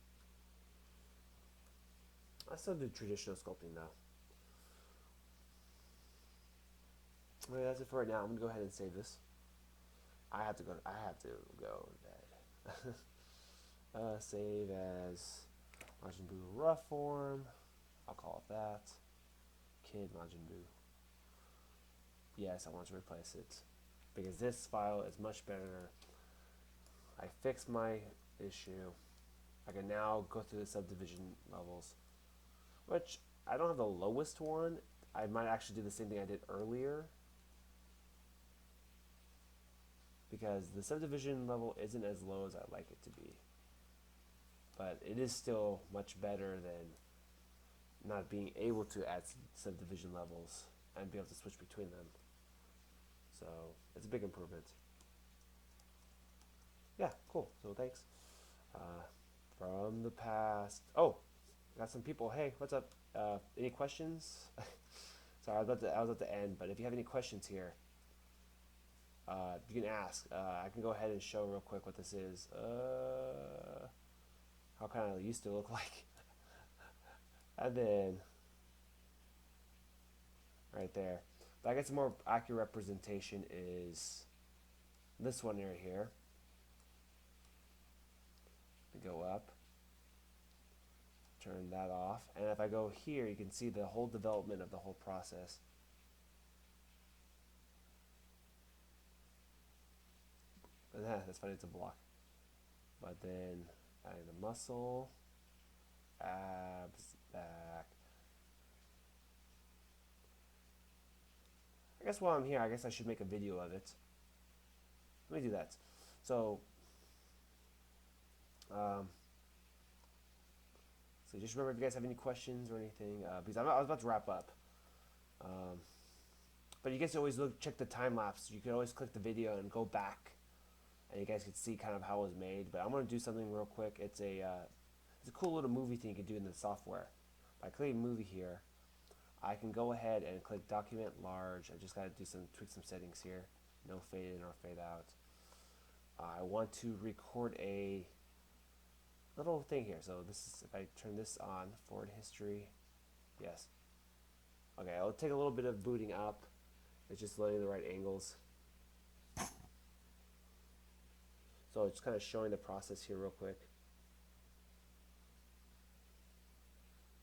I still do traditional sculpting though. Okay, that's it for right now. I'm gonna go ahead and save this. I have to go to bed. Save as Majin Buu rough form. I'll call it that. Kid Majin Buu. Yes, I want to replace it because this file is much better. I fixed my issue. I can now go through the subdivision levels, which I don't have the lowest one. I might actually do the same thing I did earlier, because the subdivision level isn't as low as I'd like it to be, but it is still much better than not being able to add subdivision levels and be able to switch between them. So it's a big improvement. Yeah, cool. So thanks. From the past. Oh, got some people. Hey, what's up? Any questions? Sorry, I was about to end, but if you have any questions here, you can ask. I can go ahead and show real quick what this is. How kind of used to look like. And then right there. But I guess a more accurate representation is this one right here. Go up, turn that off, and if I go here, you can see the whole development of the whole process. And that's funny, it's a block. But then adding the muscle, abs, back. I guess while I'm here, I guess I should make a video of it. Let me do that. So just remember, if you guys have any questions or anything, because I was about to wrap up. But you guys always check the time lapse. You can always click the video and go back, and you guys can see kind of how it was made. But I'm gonna do something real quick. It's a cool little movie thing you can do in the software. By clicking movie here, I can go ahead and click document large. I just gotta tweak some settings here. No fade in or fade out. I want to record a little thing here. So this is, if I turn this on, forward history, yes. Okay, it'll take a little bit of booting up. It's just loading the right angles. So it's kind of showing the process here real quick.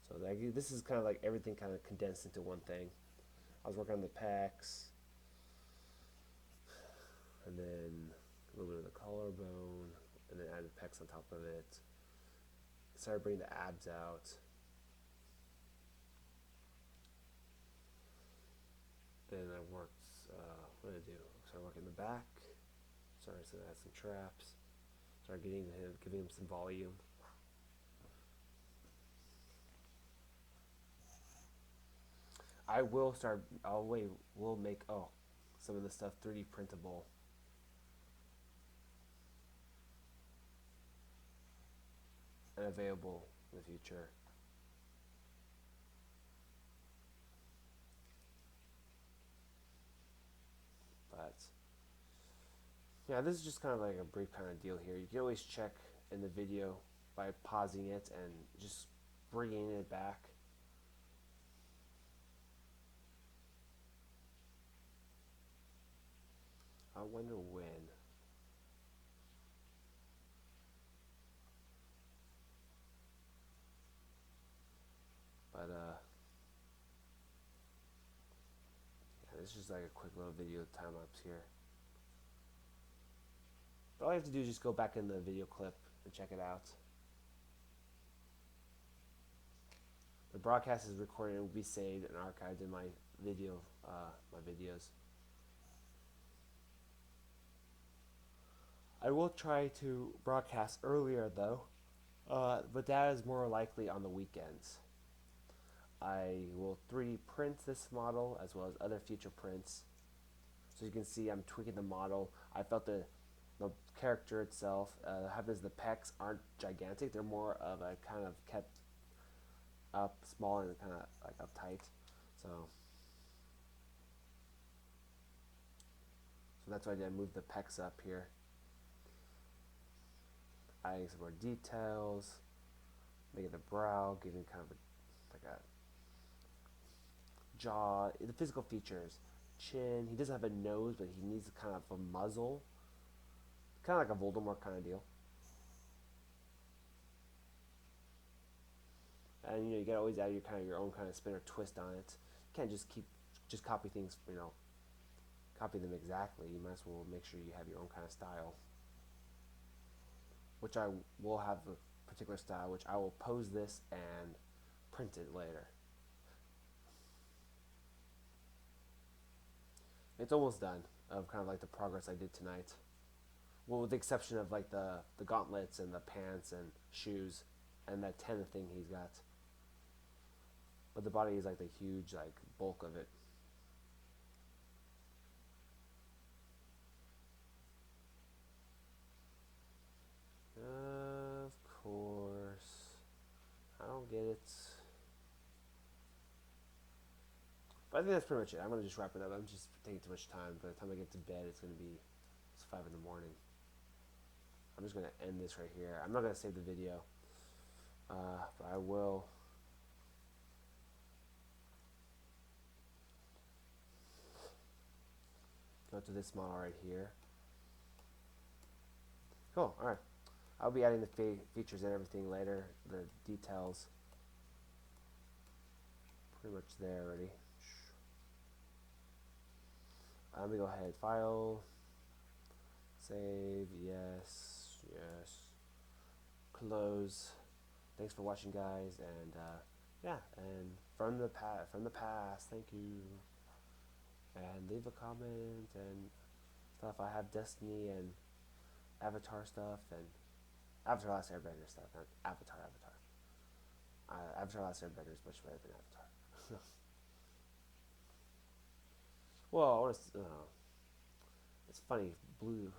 So this is kind of like everything kind of condensed into one thing. I was working on the pecs, and then a little bit of the collarbone, and then added pecs on top of it. Started bringing the abs out. Then I worked, what did I do? Started working the back. Started to add some traps. Started giving him some volume. We'll make some of the stuff 3D printable. and available in the future. But yeah, this is just kind of like a brief kind of deal here. You can always check in the video by pausing it and just bringing it back. I wonder when. But yeah, this is just like a quick little video time lapse here. But all you have to do is just go back in the video clip and check it out. The broadcast is recorded and will be saved and archived in my video, my videos. I will try to broadcast earlier though, but that is more likely on the weekends. I will 3D print this model as well as other future prints. So you can see I'm tweaking the model. I felt the character itself, happens the pecs aren't gigantic. They're more of a kind of kept up small and kind of like uptight. So that's why I did. I moved the pecs up here. Adding some more details, making the brow, giving kind of like a jaw, the physical features, chin. He doesn't have a nose, but he needs kind of a muzzle, kind of like a Voldemort kind of deal. And you gotta always add your own kind of spin or twist on it. You can't just copy things, copy them exactly. You might as well make sure you have your own kind of style. Which I will have a particular style, which I will pose this and print it later. It's almost done of kind of like the progress I did tonight. Well, with the exception of like the gauntlets and the pants and shoes and that tenth thing he's got. But the body is like the huge like bulk of it. Of course. I don't get it. But I think that's pretty much it. I'm going to just wrap it up. I'm just taking too much time. By the time I get to bed, it's 5 in the morning. I'm just going to end this right here. I'm not going to save the video. But I will. Go to this model right here. Cool. Alright. I'll be adding the features and everything later. The details. Pretty much there already. Let me go ahead. File. Save. Yes. Yes. Close. Thanks for watching, guys. And yeah. And from the past. Thank you. And leave a comment and stuff. I have Destiny and Avatar stuff and Avatar Last Airbender stuff. Not Avatar. Avatar Last Airbender is much better than Avatar. Well, it's funny. Blue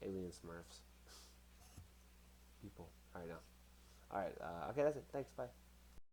alien Smurfs. People. Alright now. Alright, okay, that's it. Thanks, bye.